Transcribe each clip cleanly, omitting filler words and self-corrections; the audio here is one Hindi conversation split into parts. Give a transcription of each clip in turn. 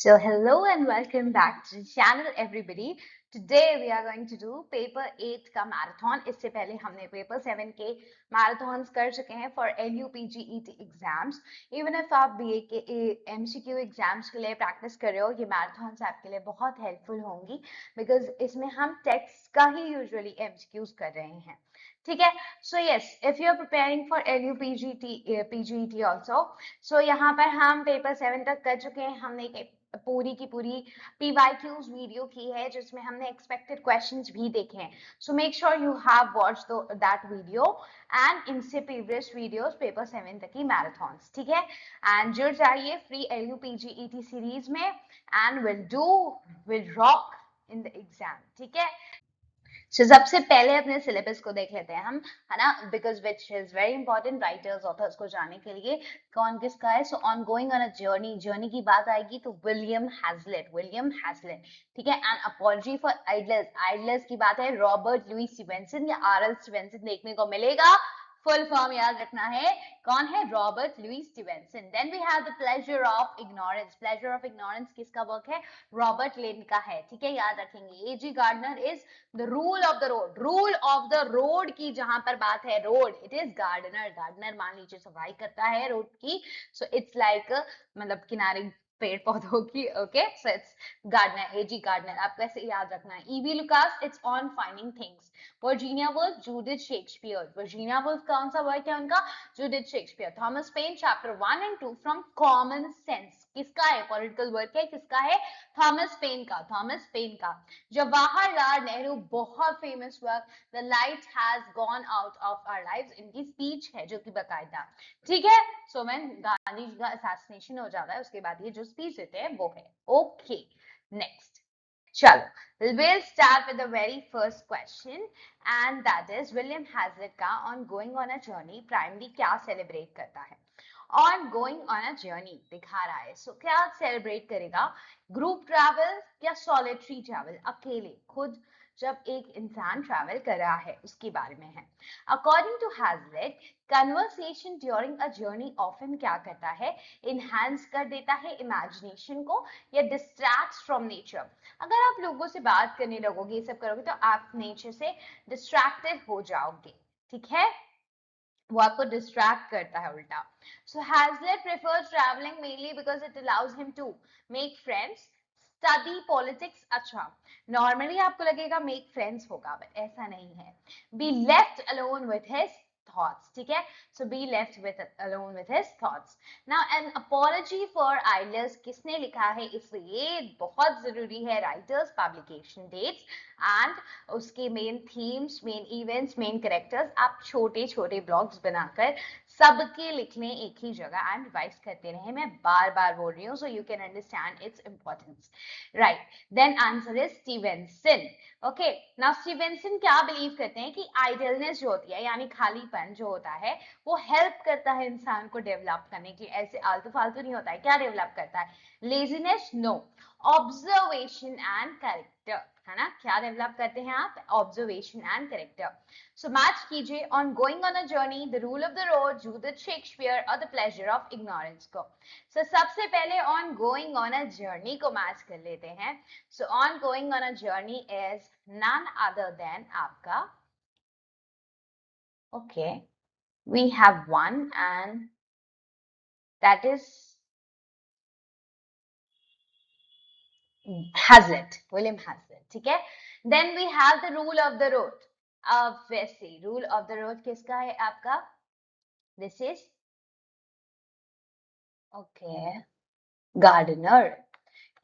So hello and welcome back to the channel everybody. Today we are going to do paper 8 का मैराथन. इससे पहले हमने paper 7 के मैराथन्स कर चुके हैं for LUPGET exams. Even if आप BA के MCQ एग्जाम्स के लिए प्रैक्टिस कर रहे हो, ये मैराथन्स आपके लिए बहुत हेल्पफुल होंगी बिकॉज इसमें हम टेक्स्ट का ही यूजुअली MCQs कर रहे हैं. ठीक है. So yes, if you are preparing for LUPGET also, so यहाँ पर हम पेपर 7 तक कर चुके हैं. हमने पूरी की पूरी PYQs वीडियो की है जिसमें हमने एक्सपेक्टेड क्वेश्चंस भी देखे हैं. So make sure you have watched that video and इनसे प्रीवियस वीडियोस पेपर 7 तक की मैराथन्स. ठीक है. एंड जुड़ जाइए फ्री LUPGET सीरीज में and will rock in the exam. ठीक है. So, सबसे पहले अपने सिलेबस को देख लेते हैं हम, है ना, because which is very important writers authors को जानने के लिए कौन किसका है. सो on going on a journey की बात आएगी तो विलियम हैजलिट. ठीक है. एंड अपॉलजी फॉर आइडलर्स की बात है रॉबर्ट लुई स्टीवेंसन या RL स्टीवेंसन देखने को मिलेगा. फुल फॉर्म याद रखना है. कौन है? Robert Louis Stevenson. Then we have the pleasure of ignorance किसका वर्क है? रॉबर्ट लेन का है. ठीक है. याद रखेंगे. A G Gardiner is the rule of the road की जहां पर बात है रोड, इट इज गार्डनर मान लीजिए सफाई करता है रोड की. सो इट्स लाइक मतलब किनारे पेड़ पौधों की. Okay. So it's Gardiner, A G Gardiner. आप कैसे याद रखना है? E V Lucas, it's on finding things. Virginia Woolf, Judith Shakespeare. Virginia Woolf कौन सा वर्क है उनका? Judith Shakespeare. Thomas Paine, chapter 1 and 2 from common sense. किसका है? पॉलिटिकल वर्क है. किसका है? थॉमस पेन का. जवाहरलाल नेहरू, बहुत famous work, the light has gone out of our lives. इनकी स्पीच है जो कि बकायदा. ठीक है. सो व्हेन गांधी जी का असैसिनेशन हो जाता है उसके बाद ये जो स्पीच देते हैं वो है. ओके. नेक्स्ट. चलो, we'll start with the very first question and that is William Hazlitt का on going on a journey primary क्या सेलिब्रेट करता है? On going on a journey दिखा रहा है. सो क्या सेलिब्रेट करेगा? ग्रुप ट्रैवल या सॉलिटरी ट्रैवल, अकेले खुद जब एक इंसान ट्रैवल कर रहा है उसके बारे में है. According to Hazlitt, conversation during a journey often क्या करता है? इनहांस कर देता है इमेजिनेशन को या डिस्ट्रैक्ट फ्रॉम नेचर. अगर आप लोगों से बात करने लगोगे, ये सब करोगे तो आप नेचर से डिस्ट्रैक्टेड हो जाओगे. ठीक है. वो आपको डिस्ट्रैक्ट करता है उल्टा. So Hazlitt prefers travelling mainly because it allows him to make friends, study politics. अच्छा, नॉर्मली आपको लगेगा मेक फ्रेंड्स होगा बट ऐसा नहीं है. Be left alone with his thoughts. ठीक है. So be left alone with his thoughts. Now an apology for idlers किसने लिखा है? इसलिए बहुत जरूरी है राइटर्स, पब्लिकेशन डेट्स एंड उसके main themes, main events, main characters. आप छोटे छोटे ब्लॉग्स बनाकर सबके लिख लें एक ही जगह एंड रिवाइज करते रहे. मैं बार बार बोल रही हूँ so you can understand its importance. Right. Then answer is Stevenson. Okay. Now Stevenson क्या बिलीव करते हैं कि आइडलनेस जो होती है यानी खालीपन जो होता है वो हेल्प करता है इंसान को डेवलप करने के लिए. ऐसे आलतू फालतू नहीं होता है. क्या डेवलप करता है? Laziness? No. Observation and character, है ना. क्या डेवलप करते हैं आप? Observation and character. So match कीजिए on going on a journey, the rule of the road, Judith Shakespeare और द प्लेजर ऑफ इग्नोरेंस को. सो सबसे पहले on going on a journey को मैच कर लेते हैं. So on going on a journey is none other than आपका, okay, we have one and that is Hazlitt, William Hazlitt. ठीक है. Then we have the rule of the road. Obviously, rule of the road किसका है आपका? This is okay, gardener.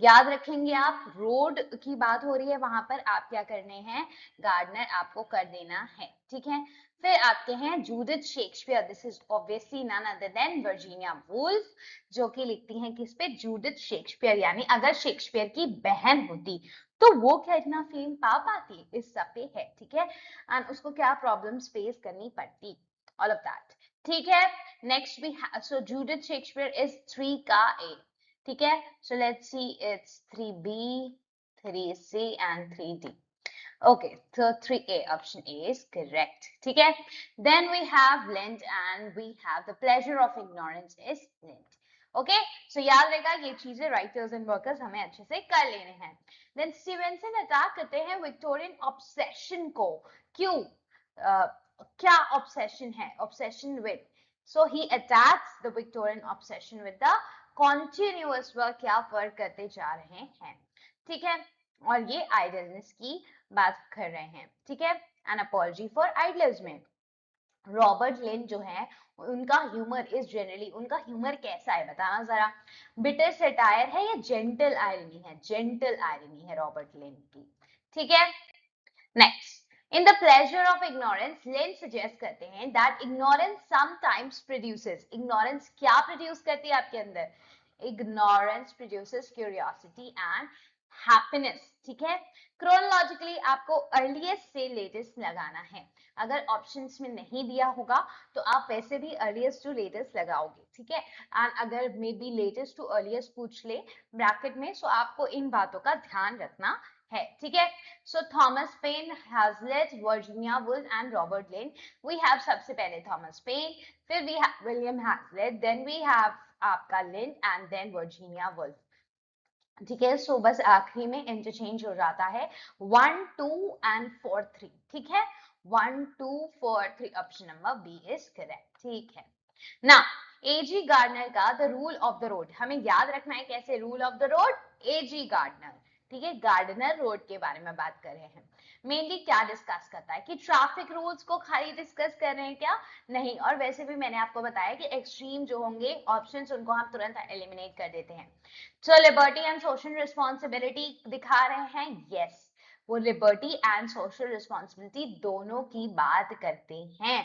याद रखेंगे आप, रोड की बात हो रही है वहां पर आप क्या करने हैं? गार्डनर आपको कर देना है. ठीक है. फिर आते हैं Judith Shakespeare. This is obviously none other than Virginia Woolf, जो कि लिखती हैं किस पे? Judith Shakespeare. यानी अगर शेक्सपियर की बहन होती तो वो क्या इतना फेम पा पाती? इस सब पे है. ठीक है. एंड उसको क्या प्रॉब्लम्स फेस करनी पड़ती, ऑल ऑफ दैट. ठीक है. नेक्स्ट भी, सो जूडिथ शेक्सपियर इज 3 का A. ठीक है. So let's see, it's 3B, 3C and 3D. Okay, so 3A, option A is correct. ठीक है. Then we have lent and we have the pleasure of ignorance is lent. Okay, so याद रहेगा ये चीजें राइटर्स एंड वर्कर्स हमें अच्छे से कर लेने हैं। देन स्टीवेंसन अटैक करते हैं विक्टोरियन ऑब्सेशन को। क्यों? क्या ऑब्सेशन है? Obsession with, so he attacks the Victorian obsession with the continuous work, क्या वर्क करते जा रहे हैं, ठीक है, और ये आइडलनेस की बात कर रहे हैं, ठीक है, an apology for idealism. Robert Lynd जो है उनका ह्यूमर इज जनरली, उनका ह्यूमर कैसा है बताना जरा, बिटर सेटायर है या जेंटल आयरनी है? जेंटल आयरनी है रॉबर्ट लिन की, ठीक है। Next, in the pleasure of ignorance Lynd suggest करते हैं that ignorance sometimes produces, ignorance क्या प्रोड्यूस करती है आपके अंदर? Ignorance produces curiosity and happiness, ठीक है। क्रोनोलॉजिकली आपको अर्लीस्ट से लेटेस्ट लगाना है, अगर ऑप्शंस में नहीं दिया होगा तो आप वैसे भी अर्लीस्ट टू लेटेस्ट लगाओगे, ठीक है। एंड अगर maybe latest to earliest पूछ ले ब्रैकेट में, सो आपको इन बातों का ध्यान रखना है, ठीक है। So Thomas Paine, Hazlitt, Virginia Woolf and Robert Lynd. We have सबसे पहले थॉमस पेन, फिर we have William Hazlitt, then we have आपका Lynd and then Virginia Woolf, ठीक है। सो बस आखिरी में इंटरचेंज हो जाता है 1 2 एंड 4 3, ठीक है। 1 2 4 3, option number B is correct, ठीक है ना। एजी गार्डनर का the rule of the road, हमें याद रखना है कैसे rule of the road, A G Gardiner, ठीक है, गार्डनर रोड के बारे में बात कर रहे हैं। मेनली क्या डिस्कस करता है कि ट्रैफिक रूल्स को खाली डिस्कस कर रहे हैं क्या? नहीं, और वैसे भी मैंने आपको बताया कि एक्सट्रीम जो होंगे ऑप्शंस उनको हम तुरंत एलिमिनेट कर देते हैं। तो लिबर्टी एंड सोशल रिस्पॉन्सिबिलिटी दिखा रहे हैं, यस, वो लिबर्टी एंड सोशल रिस्पॉन्सिबिलिटी दोनों की बात करते हैं,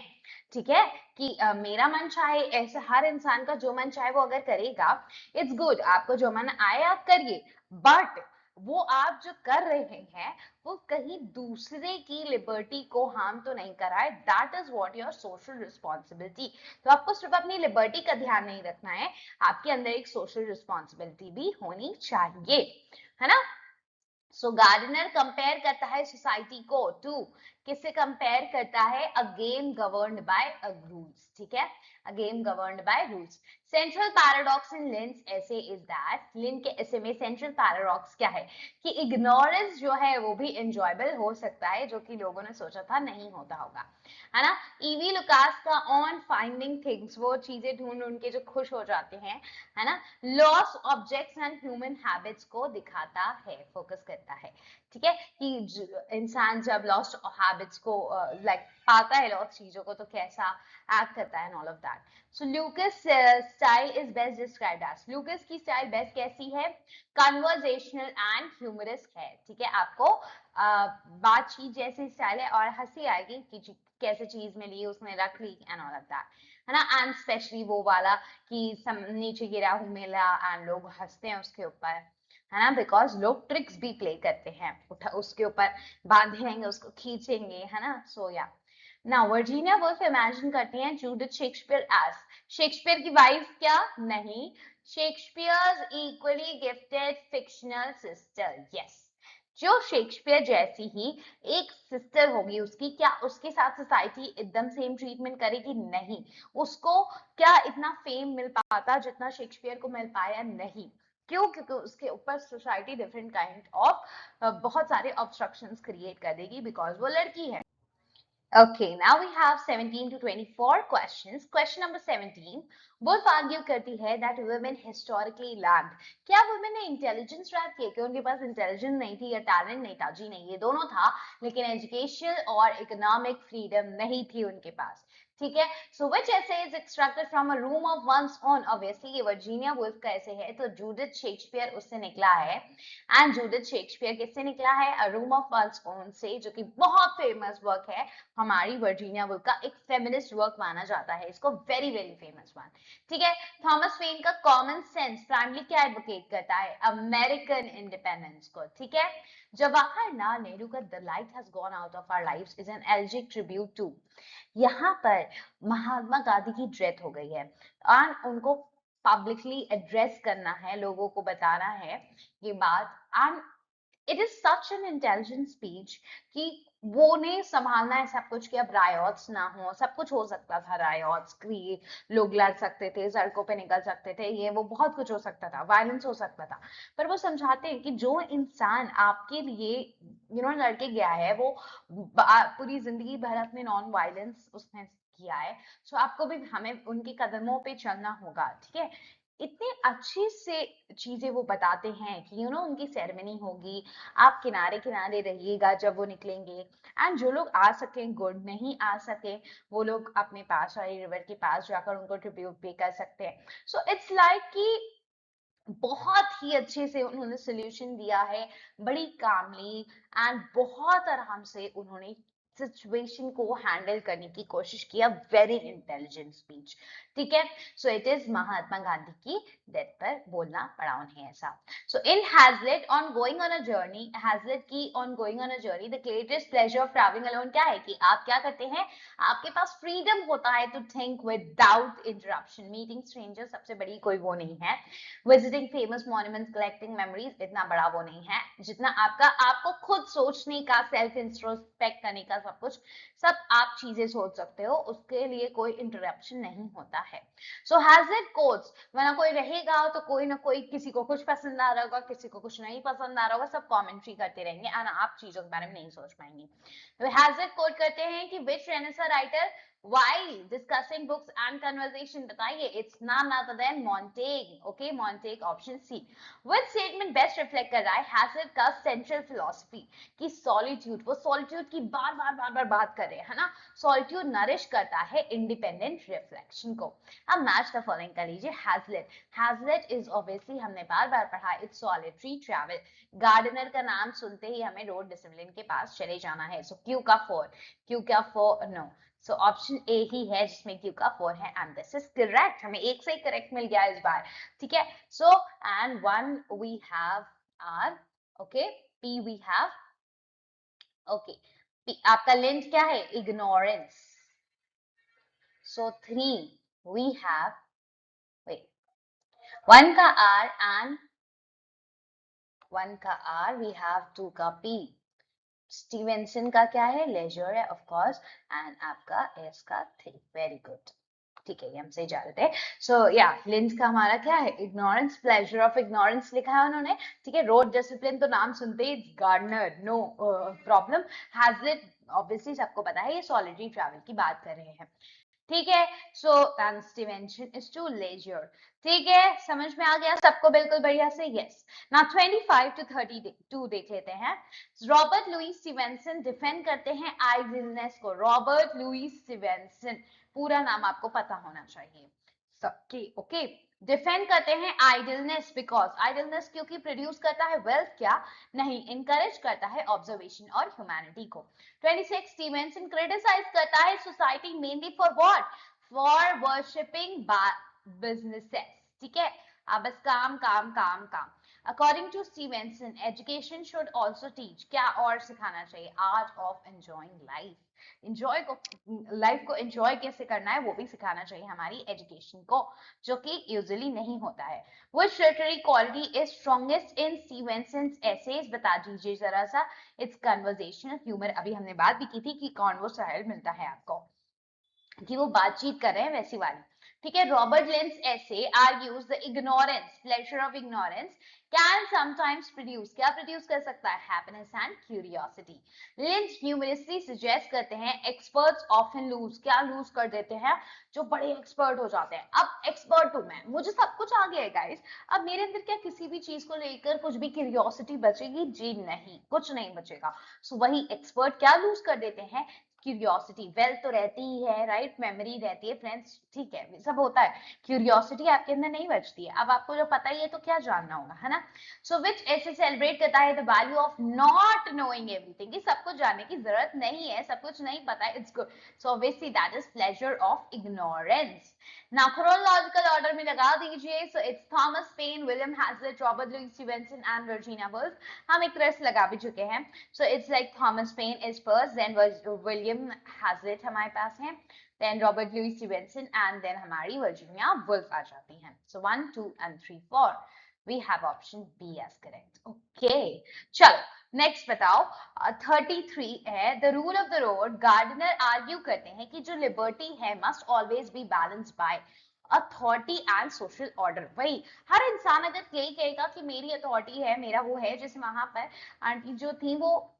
ठीक है, कि मेरा मन चाहे, ऐसे हर इंसान का जो मन चाहे वो अगर करेगा, इट्स गुड, आपको जो मन आए आप करिए, बट वो आप जो कर रहे हैं वो कहीं दूसरे की लिबर्टी को हार्म तो नहीं कराए, that is what your social responsibility. तो आपको सिर्फ अपनी लिबर्टी का ध्यान नहीं रखना है, आपके अंदर एक सोशल रिस्पॉन्सिबिलिटी भी होनी चाहिए, है ना। सो गार्डनर कंपेयर करता है सोसाइटी को टू, किससे कंपेयर करता है? A game governed bye a rules, ठीक है, a game governed by rules. Central paradox in leans ऐसे इज दैट, लिन के ऐसे में सेंट्रल पैराडॉक्स क्या है कि इग्नोरेंस जो है वो भी एंजॉयबल हो सकता है, जो कि लोगों ने सोचा था नहीं होता होगा, है ना। ईवी लुकास का ऑन फाइंडिंग थिंग्स, वो चीजें ढूंढ ढूंढ के जो खुश हो जाते हैं, है ना। Loss objects and human habits को दिखाता है, फोकस करता है, ठीक है, कि इंसान जब लॉस्ट हैबिट्स को लाइक पाता है लॉस्ट चीजों को तो कैसा एक्ट करता है, all of that. So Lucas style is best described as, Lucas की स्टाइल बेस्ट कैसी है? कन्वर्सेशनल एंड ह्यूमरस है, ठीक है, आपको बातचीत जैसी स्टाइल है और हंसी आएगी कि कैसे चीज मिली उसने रख ली एंड ऑल ऑफ दैट, है ना। एंड स्पेशली वो वाला कि नीचे गिरा हूं मिला एंड लोग हंसते हैं उसके ऊपर, है ना, बिकॉज लोग ट्रिक्स भी प्ले करते हैं, उठा उसके ऊपर बांधेंगे उसको, खींचेंगे, है ना। सो या ना वर्जीनिया वुल्फ इमेजिन करती हैं जूडिथ शेक्सपियर एज, शेक्सपियर की वाइफ क्या? नहीं, Shakespeare's equally gifted fictional sister, yes, जो शेक्सपियर जैसी ही एक सिस्टर होगी उसकी, क्या उसके साथ सोसाइटी एकदम सेम ट्रीटमेंट करेगी? नहीं, उसको क्या इतना फेम मिल पाता जितना शेक्सपियर को मिल पाया? नहीं, क्यों? क्योंकि उसके ऊपर सोसाइटी डिफरेंट काइंड ऑफ बहुत सारे ऑब्स्ट्रक्शंस क्रिएट कर देगी बिकॉज वो लड़की है। Okay, now we have 17 to 24 questions. Question number 17. Wolf argue करती है that women historically lacked. क्या women ने intelligence रैप किया? कि उनके पास intelligence नहीं थी या talent नहीं था? जी नहीं, ये दोनों था, लेकिन education और economic freedom नहीं थी उनके पास, ठीक है। So which essay is extracted from a room of one's own? Obviously ये वर्जीनिया वुल्फ का ऐसे है, तो जूडिथ शेक्सपियर उससे निकला है, एंड जूडिथ शेक्सपियर किससे निकला है? A room of one's own से, जो कि बहुत फेमस वर्क है हमारी वर्जीनिया वुल्फ का, एक फेमिनिस्ट वर्क माना जाता है इसको, वेरी वेरी फेमस वन, ठीक है। थॉमस पेन का कॉमन सेंस प्राइमली क्या एडवोकेट करता है? अमेरिकन इंडिपेंडेंस को, ठीक है। जवाहरलाल नेहरू का the light has gone out of our lives is an elegiac tribute to, यहाँ पर महात्मा गांधी की डेथ हो गई है और उनको पब्लिकली एड्रेस करना है, लोगों को बताना है ये बात, and it is such an intelligent speech कि वो ने संभालना है सब कुछ कि अब रायोट्स ना हो, सब कुछ हो सकता था, रायोट्स की लोग लड़ सकते थे, सड़कों पे निकल सकते थे, ये वो बहुत कुछ हो सकता था, वायलेंस हो सकता था, पर वो समझाते हैं कि जो इंसान आपके लिए लड़के गया है वो पूरी जिंदगी भर अपने नॉन वायलेंस उसने किया है, सो आपको भी हमें उनके कदमों पे चलना होगा, ठीक है। इतनी अच्छी से चीजें वो बताते हैं कि उनकी सेरेमनी होगी, आप किनारे किनारे रहिएगा जब वो निकलेंगे, एंड जो लोग आ सके गुड, नहीं आ सके वो लोग अपने पास वाली रिवर के पास जाकर उनको ट्रिब्यूट पे कर सकते हैं। सो इट्स लाइक कि बहुत ही अच्छे से उन्होंने सोल्यूशन दिया है, बड़ी कामली एंड बहुत आराम से उन्होंने सिचुएशन को हैंडल करने की कोशिश किया, वेरी इंटेलिजेंट स्पीच, ठीक है। So it is Mahatma Gandhi की डेथ पर बोलना पड़ा उन्हें ऐसा। So in Hazlitt on going on a journey, Hazlitt की on going on a journey the greatest pleasure of travelling alone क्या है कि आप क्या करते हैं, आपके पास फ्रीडम होता है to think without interruption, meeting stranger सबसे बड़ी कोई वो नहीं है, visiting famous monuments, collecting memories इतना बड़ा वो नहीं है जितना आपको खुद सोचने का, सेल्फ इंट्रोस्पेक्ट करने का, सब कुछ सब आप चीजें सोच सकते हो, उसके लिए कोई इंटरप्शन नहीं होता है। सो हैज इट कोट्स, वरना कोई रहेगा तो कोई ना कोई, किसी को कुछ पसंद आ रहा होगा, किसी को कुछ नहीं पसंद आ रहा होगा, सब कमेंट्री करते रहेंगे और आप चीजों के बारे में नहीं सोच पाएंगे। तो हैज इट कोट करते हैं कि which Renaissance writer while discussing books and conversation, बताइए, it's none other than Montaigne, okay, Montaigne option C। which statement best reflect कर रहा है हैजलिट का central philosophy कि solitude, वो solitude की बार बार बात कर रहे हैं, है ना, solitude नरिश करता है independent reflection को। अब match the following कर लीजिए, हैजलिट is obviously हमने बार बार पढ़ा, it's solitary travel, गार्डनर का नाम सुनते ही हमें रोड डिसिप्लिन के पास चले जाना है, so Q का four no, so option A ही है जिसमें क्यू का 4 है, एंड दिस इज करेक्ट, हमें एक से ही करेक्ट मिल गया इस बार, ठीक है। So and one we have R, okay, P we have, okay, आपका लेंथ क्या है, ignorance. So 3 we have, wait, 1 का आर एंड 1 का आर, वी हैव 2 का पी, स्टीवेंसन का क्या है, लेजर है ऑफ कोर्स, एंड आपका एस का थी, वेरी गुड, ठीक है, ये हम सही जा रहे थे। सो या लिंच का हमारा क्या है, इग्नोरेंस, प्लेजर ऑफ इग्नोरेंस लिखा है उन्होंने, ठीक है। रोड डिसिप्लिन तो नाम सुनते ही Gardiner, no problem. Hazlitt obviously सबको पता है, ये सॉलिटरी ट्रैवल की बात कर रहे हैं, ठीक है। सो स्टीवेंसन इज टू लेजर, ठीक है, समझ में आ गया सबको बिल्कुल बढ़िया से, यस। ना 25 to 32 देख लेते हैं। रॉबर्ट लुईस स्टीवेंसन डिफेंड करते हैं आइडिलनेस को, रॉबर्ट लुईस स्टीवेंसन, पूरा नाम आपको पता होना चाहिए सबके, ओके। डिफेंड करते हैं आइडलनेस, बिकॉज आइडलनेस क्योंकि प्रोड्यूस करता है वेल्थ, क्या नहीं, इंकरेज करता है ऑब्जर्वेशन और ह्यूमैनिटी को। 26 स्टीवेंसन क्रिटिसाइज करता है society mainly for what, for worshipping businesses, ठीक है, अब बस काम काम काम काम। According to Stevenson education should also teach, क्या और सिखाना चाहिए, art of enjoying life, enjoy को, लाइफ को एंजॉय कैसे करना है वो भी सिखाना चाहिए हमारी एजुकेशन को, जो कि यूजुअली नहीं होता है। Which literary quality is strongest in Stevenson's essays, बता दीजिए जरा सा। It's conversational humor, अभी हमने बात भी की थी कि कॉन्वो स्टाइल मिलता है आपको, कि वो बातचीत कर रहे हैं वैसी वाली, ठीक है। Robert Lynd's essay argues the ignorance, pleasure of ignorance can sometimes produce, क्या प्रोड्यूस कर सकता है, happiness and curiosity. Lynd's humorously suggest करते हैं एक्सपर्ट्स ऑफन लूज, क्या लूज कर देते हैं, जो बड़े एक्सपर्ट हो जाते हैं, अब एक्सपर्ट हूं मैं, मुझे सब कुछ आ गया है गाइस, अब मेरे अंदर क्या किसी भी चीज को लेकर कुछ भी क्यूरियोसिटी बचेगी, जी नहीं, कुछ नहीं बचेगा। सो वही एक्सपर्ट क्या लूज कर देते हैं, क्यूरियोसिटी। वेल्थ तो रहती ही है, राइट, मेमोरी रहती है फ्रेंड्स, ठीक है, सब होता है, क्यूरियोसिटी आपके अंदर नहीं बचती है, अब आपको जो पता ही है तो क्या जानना होगा, है ना। सो विच ऐसे सेलिब्रेट करता है the value of not knowing everything, कि सब कुछ जानने की जरूरत नहीं है, सब कुछ नहीं पता है, it's good. So obviously that is pleasure of ignorance. ना chronological order में लगा दीजिए, so it's Thomas Paine, William Hazlitt, Robert Louis Stevenson and Virginia Woolf, हम एक तरह से लगा भी चुके हैं। So it's like Thomas Paine is first, then William Hazlitt हमारे पास है, then Robert Louis Stevenson, and then हमारी Virginia Woolf आ जाती हैं. So 1, 2 and 3, 4. We have option B as correct. Okay, चलो नेक्स्ट बताओ। 33 है, the rule of the road, Gardner argue करते हैं कि जो लिबर्टी है must always be balanced by authority and social order. वही हर इंसान अगर यही कहेगा कि मेरी अथॉरिटी है, मेरा वो है, जैसे वहां पर आंटी जो थी वो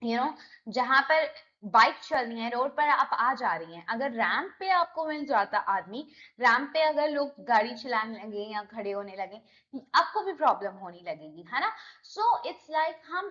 जहां पर बाइक चल रही है, रोड पर आप आ जा रही हैं, अगर रैंप पे आपको मिल जाता आदमी, रैंप पे अगर लोग गाड़ी चलाने लगे या खड़े होने लगे, आपको भी प्रॉब्लम होने लगेगी, है ना। सो इट्स लाइक हम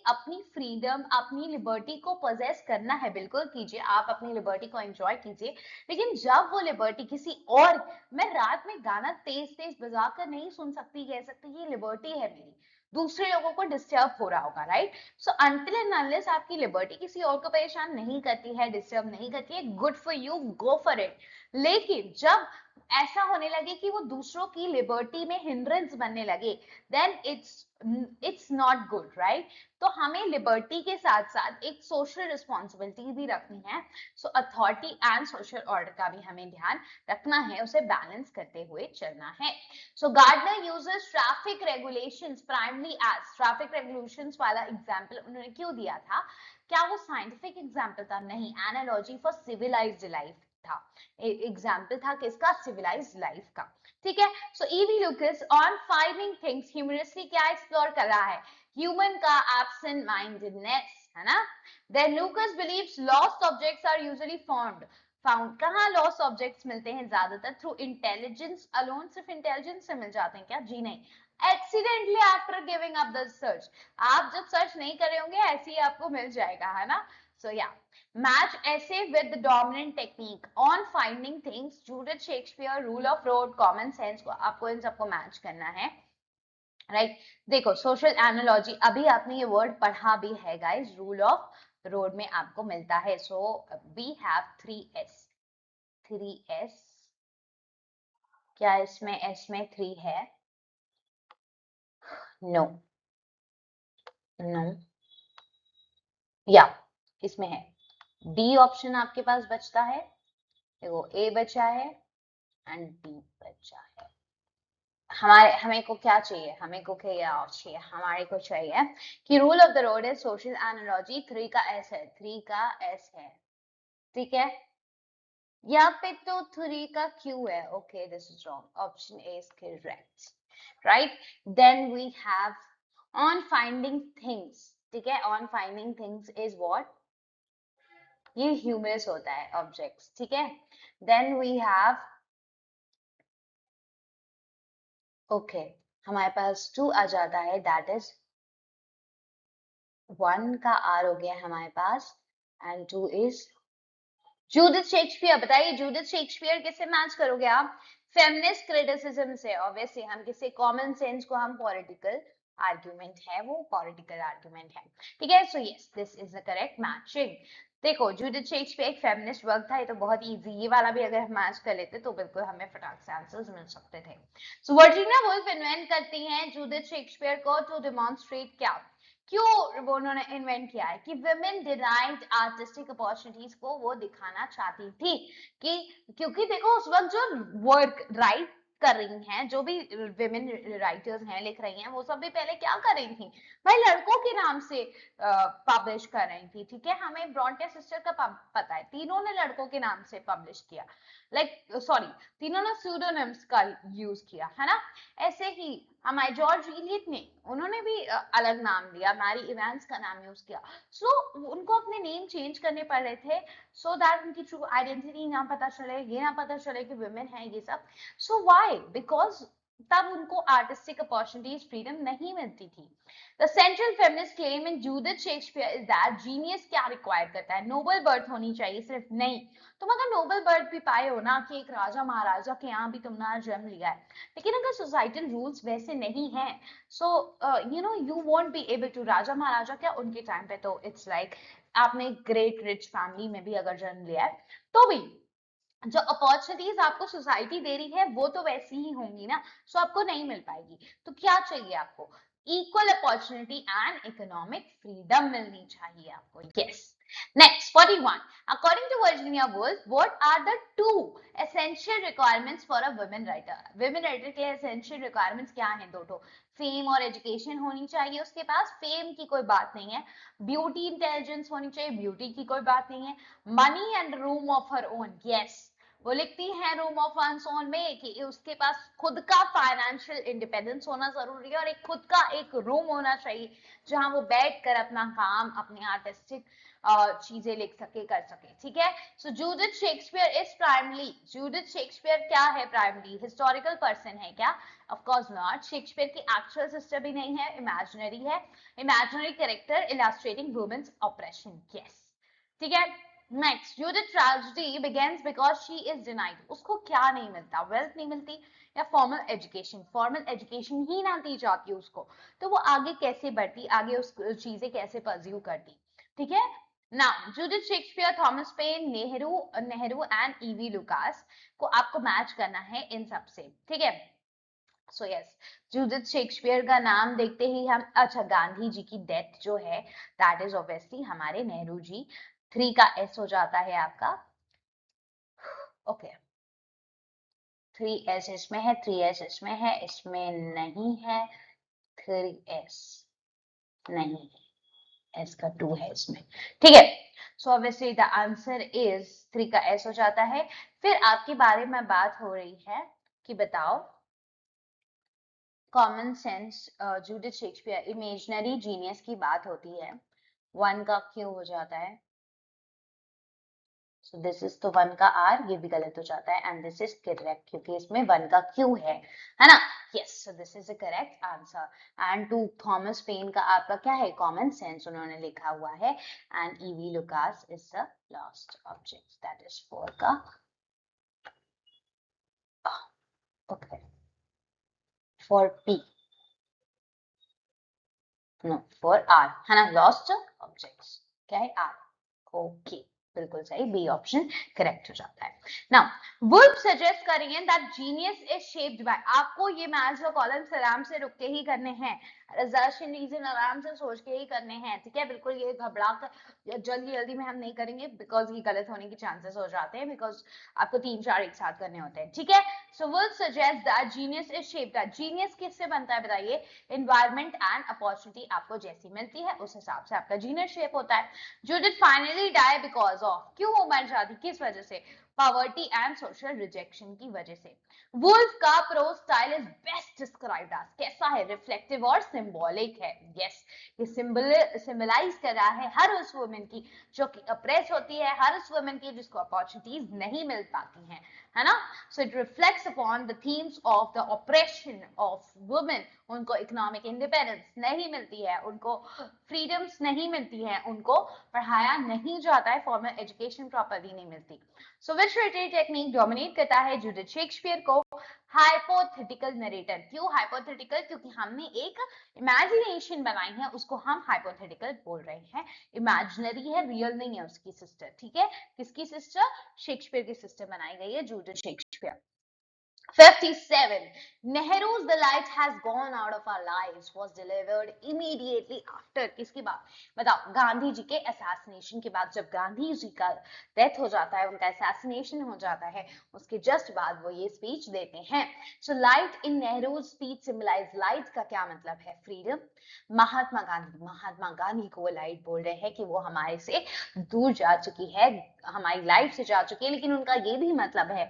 अपनी फ्रीडम, अपनी लिबर्टी को पोजेस करना है, बिल्कुल कीजिए, आप अपनी लिबर्टी को एंजॉय कीजिए, लेकिन जब वो लिबर्टी किसी और, मैं रात में गाना तेज तेज बजा कर नहीं सुन सकती, कह सकती ये लिबर्टी है मेरी, दूसरे लोगों को डिस्टर्ब हो रहा होगा, right. So until and unless आपकी लिबर्टी किसी और को परेशान नहीं करती है, डिस्टर्ब नहीं करती है, good for you, go for it. लेकिन जब ऐसा होने लगे कि वो दूसरों की लिबर्टी में हिंड्रेंस बनने लगे, then it's not good, right. तो हमें लिबर्टी के साथ साथ एक सोशल रिस्पॉन्सिबिलिटी भी रखनी है। So authority and social order का भी हमें ध्यान रखना है, उसे बैलेंस करते हुए चलना है। So Gardner uses traffic regulations primarily as, traffic regulations वाला एग्जाम्पल उन्होंने क्यों दिया था, क्या वो साइंटिफिक एग्जाम्पल था, नहीं, एनालॉजी फॉर सिविलाइज्ड लाइफ था, एग्जाम्पल था किसका, सिविलाइज्ड लाइफ का, ठीक है। So E V Lucas on finding things humorously क्या एक्सप्लोर कर रहा है, ह्यूमन का एब्सेंट माइंडेडनेस, है ना। Then Lucas believes lost objects are usually found, कहाँ लॉस्ट ऑब्जेक्ट्स मिलते हैं ज्यादातर, थ्रू इंटेलिजेंस अलोन, सिर्फ इंटेलिजेंस से मिल जाते हैं क्या, जी नहीं, accidentally after giving up the search, आप जब सर्च नहीं कर रहे होंगे ऐसे ही आपको मिल जाएगा, है ना। सो या मैच ऐसे with dominant technique on finding things, Judith Shakespeare, rule of road, common sense को आपको इन सबको मैच करना है, राइट। देखो सोशल एनालॉजी, अभी आपने ये वर्ड पढ़ा भी है गाइस, रूल ऑफ रोड में आपको मिलता है। सो वी हैव 3S, 3S, क्या इसमें S में 3 है, नो, नो, या इसमें है, D ऑप्शन आपके पास बचता है, देखो A बचा है एंड B बचा है। हमें को क्या चाहिए, हमें को क्या चाहिए, हमारे को चाहिए कि रूल ऑफ द रोड है सोशल एनालॉजी, 3 का S है, 3 का S है, ठीक है। यहाँ पे तो 3 का Q है, okay this is wrong, option A is correct, right. Then we have on finding things, ठीक है, on finding things is what, ये ह्यूमरस होता है ऑब्जेक्ट्स, ठीक है। देन वी हैव, ओके, हमारे पास 2 आ जाता है, दैट इज 1 का R हो गया हमारे पास, एंड 2 इज जूडिथ शेक्सपियर। बताइए जूडिथ शेक्सपियर किससे मैच करोगे आप, फेमिनिस्ट क्रिटिसिज्म से, ऑब्वियसली हम किसी कॉमन सेंस को, हम पॉलिटिकल आर्ग्यूमेंट है, वो पॉलिटिकल आर्ग्यूमेंट है, ठीक है। So yes this is the correct matching. देखो जूडिथ शेक्सपियर एक फेमिनिस्ट वर्क था, ये तो बहुत इजी, ये वाला भी अगर हम मैच कर लेते तो बिल्कुल हमें फटाक से आंसर्स मिल सकते थे। सो वर्जीनिया वुल्फ इन्वेंट करती हैं जूडिथ शेक्सपियर को टू डेमोन्स्ट्रेट क्या, क्यों वो उन्होंने इन्वेंट किया है कि women denied artistic opportunities को वो दिखाना चाहती थी कि, क्योंकि देखो उस वक्त जो वर्क राइट कर रही हैं, जो भी विमेन राइटर्स हैं, लिख रही हैं, वो सब भी पहले क्या कर रही थी भाई, लड़कों के नाम से पब्लिश कर रही थी, ठीक है। हमें ब्रॉन्टे सिस्टर का पता है, तीनों ने लड़कों के नाम से पब्लिश किया, लाइक सॉरी, तीनों ने सूडोनिम्स का यूज किया, है ना। ऐसे ही हमारे जॉर्ज इलियट ने, उन्होंने भी अलग नाम लिया, मैरी इवेंस का नाम यूज किया। सो उनको अपने नेम चेंज करने पड़ रहे थे, सो दैट उनकी ट्रू आइडेंटिटी ना पता चले, ये ना पता चले कि वुमेन है ये सब। सो व्हाई, बिकॉज तब उनको आर्टिस्टिक अपॉर्चुनिटीज, फ्रीडम नहीं मिलती थी। The central feminist claim in Judith Shakespeare is that genius क्या रिक्वायर करता है, नोबल बर्थ होनी चाहिए, सिर्फ नहीं, तुम अगर नोबल बर्थ भी पाए हो ना, कि एक राजा महाराजा के यहाँ भी तुमने जन्म लिया है, लेकिन अगर सोसाइटल रूल्स वैसे नहीं है, so you know you won't be able to, राजा महाराजा क्या उनके टाइम पे तो इट्स लाइक आपने ग्रेट रिच फैमिली में भी अगर जन्म लिया है तो भी जो अपॉर्चुनिटीज आपको सोसाइटी दे रही है वो तो वैसी ही होंगी ना, सो आपको नहीं मिल पाएगी। तो क्या चाहिए आपको, equal opportunity and economic freedom मिलनी चाहिए आपको, yes. Next, 41. According to Virginia Woolf, what are the two essential requirements for a women writer? Women writer के लिए essential requirements क्या हैं? दो तो फेम और एजुकेशन होनी चाहिए उसके पास, फेम की कोई बात नहीं है, ब्यूटी इंटेलिजेंस होनी चाहिए, ब्यूटी की कोई बात नहीं है, money and room of her own, yes, वो लिखती है रूम ऑफ वंस ओन में कि उसके पास खुद का फाइनेंशियल इंडिपेंडेंस होना जरूरी है और एक खुद का एक रूम होना चाहिए जहां वो बैठ कर अपना काम, अपने आर्टिस्टिक चीजें लिख सके, कर सके, ठीक है। So Judith Shakespeare is primarily, Judith Shakespeare क्या है? प्राइमली हिस्टोरिकल पर्सन है क्या? Of course not. शेक्सपियर की एक्चुअल सिस्टर भी नहीं है, इमेजिनरी है, imaginary character illustrating women's operation, yes, ठीक है। Next, Judith tragedy begins because she is denied, उसको क्या नहीं मिलता? वेल्थ नहीं मिलती या फॉर्मल एजुकेशन, फॉर्मल एजुकेशन ही ना दी जाती उसको, तो वो आगे कैसे बढ़ती, आगे उस चीजें कैसे परस्यू करती, ठीक है। Now, Judith Shakespeare, Thomas Paine, Nehru and EV Lucas को आपको मैच करना है इन सबसे, ठीक है। सो यस, जूडिथ शेक्सपियर का नाम देखते ही हम, अच्छा, गांधी जी की डेथ जो है दैट इज ऑब्वियसली हमारे नेहरू जी, 3 का एस हो जाता है आपका, ओके, 3 एस इसमें है, 3 एस इसमें है, इसमें नहीं है, 3 एस नहीं है, एस का 2 है इसमें, ठीक है। So obviously the answer is 3 का एस हो जाता है। फिर आपके बारे में बात हो रही है कि बताओ common sense, Judith Shakespeare, imaginary genius की बात होती है, 1 का क्यों हो जाता है? सो दिस इज तो 1 का आर, ये भी गलत हो जाता है एंड दिस इज करेक्ट क्योंकि इसमें 1 का क्यू है ना? Yes, so this is the correct answer. And to Thomas Paine का आपका क्या है? कॉमन सेंस उन्होंने लिखा हुआ है and EV Lucas is the last object, that is 4 का, okay, for P, no, for R, है ना, लॉस्ट ऑब्जेक्ट्स, क्या है? आर, ओके, बिल्कुल सही, बी ऑप्शन करेक्ट हो जाता है। नाउ वुल्फ सजेस्ट करेंगे that genius is shaped by, आपको ये मैथ्स और कॉलम्स आराम से रुक के ही करने हैं, असर्शन रीजन आराम से सोच के ही करने हैं, ठीक है। बिल्कुल ये घबरा कर जल्दी जल्दी में हम नहीं करेंगे बिकॉज ये गलत होने के चांसेस हो जाते हैं, बिकॉज आपको 3-4 एक साथ करने होते हैं, ठीक है। So Woolf suggest that genius is shaped, genius किससे बनता है बताइए? एनवायरमेंट एंड अपॉर्चुनिटी आपको जैसी मिलती है उस हिसाब से आपका जीनियस शेप होता है। Judith finally die because of, क्यों वो मर जाती, किस वजह से? पॉवर्टी एंड सोशल रिजेक्शन की वजह से। वुल्फ का prose style is best described as, कैसा है? रिफ्लेक्टिव और सिंबॉलिक है, यस, ये सिंबलाइज कर रहा है हर उस वुमेन की जो कि अप्रेस होती है, हर उस वुमेन की जिसको अपॉर्चुनिटीज नहीं मिल पाती हैं, है ना। So it reflects upon the themes of the operation of women, उनको इकोनॉमिक इंडिपेंडेंस नहीं मिलती है, उनको फ्रीडम्स नहीं मिलती है, उनको पढ़ाया नहीं जाता है, फॉर्मल एजुकेशन प्रॉपरली नहीं मिलती। सो विच लिटरेरी टेक्निक डोमिनेट करता है जूडिथ शेक्सपियर को? हाइपोथेटिकल नरेटर, क्यों हाइपोथेटिकल? क्योंकि हमने एक इमेजिनेशन बनाई है, उसको हम हाइपोथेटिकल बोल रहे हैं, इमेजिनरी है, रियल नहीं है उसकी सिस्टर, ठीक है। किसकी सिस्टर? शेक्सपियर की सिस्टर बनाई गई है Judith Shakespeare. 57. Nehru's The Light Has Gone Out of Our Lives was delivered immediately after, किसकी बात बताओ? गांधी जी के असैसिनेशन के बाद, जब गांधी जी का डेथ हो जाता है, उनका असैसिनेशन हो जाता है, उसके जस्ट बाद वो ये स्पीच देते हैं। So light in Nehru speech symbolize, light का क्या मतलब है? फ्रीडम। महात्मा गांधी, महात्मा गांधी को वो लाइट बोल रहे हैं कि वो हमारे से दूर जा चुकी है, हमारी लाइफ से जा चुकी है, लेकिन उनका ये भी मतलब है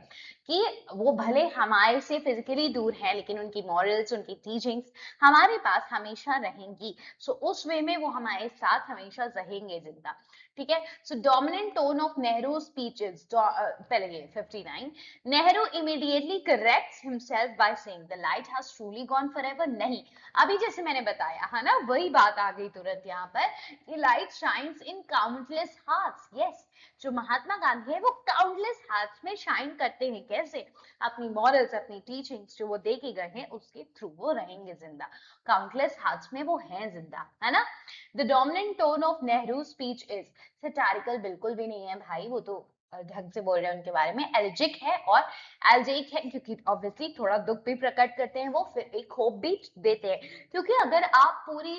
कि वो भले हमारे से फिजिकली दूर है लेकिन उनकी मॉरल्स, उनकी टीचिंग्स हमारे पास हमेशा रहेंगी। सो उस वे में वो हमारे साथ हमेशा रहेंगे जिंदा, ठीक है। सो dominant tone of Nehru speeches, पहले ये 59, Nehru immediately corrects himself by saying the light has truly gone forever, नहीं, अभी जैसे मैंने बताया है ना, वही बात आ गई तुरंत यहाँ पर कि light shines in countless hearts, yes, जो महात्मा गांधी है वो काउंटलेस हार्ट्स में शाइन करते हैं, कैसे? अपनी मॉरल्स, अपनी टीचिंग्स जो वो दे के गए हैं उसके थ्रू वो रहेंगे जिंदा, काउंटलेस हार्ट्स में वो हैं जिंदा, है ना। The dominant tone of Nehru speech is satirical, बिल्कुल भी नहीं है भाई, वो तो ढंग से बोल रहे हैं उनके बारे में, एल्जिक है और एल्जिक है क्योंकि ऑब्वियसली थोड़ा दुख भी प्रकट करते हैं वो, फिर एक होप भी देते हैं, क्योंकि अगर आप पूरी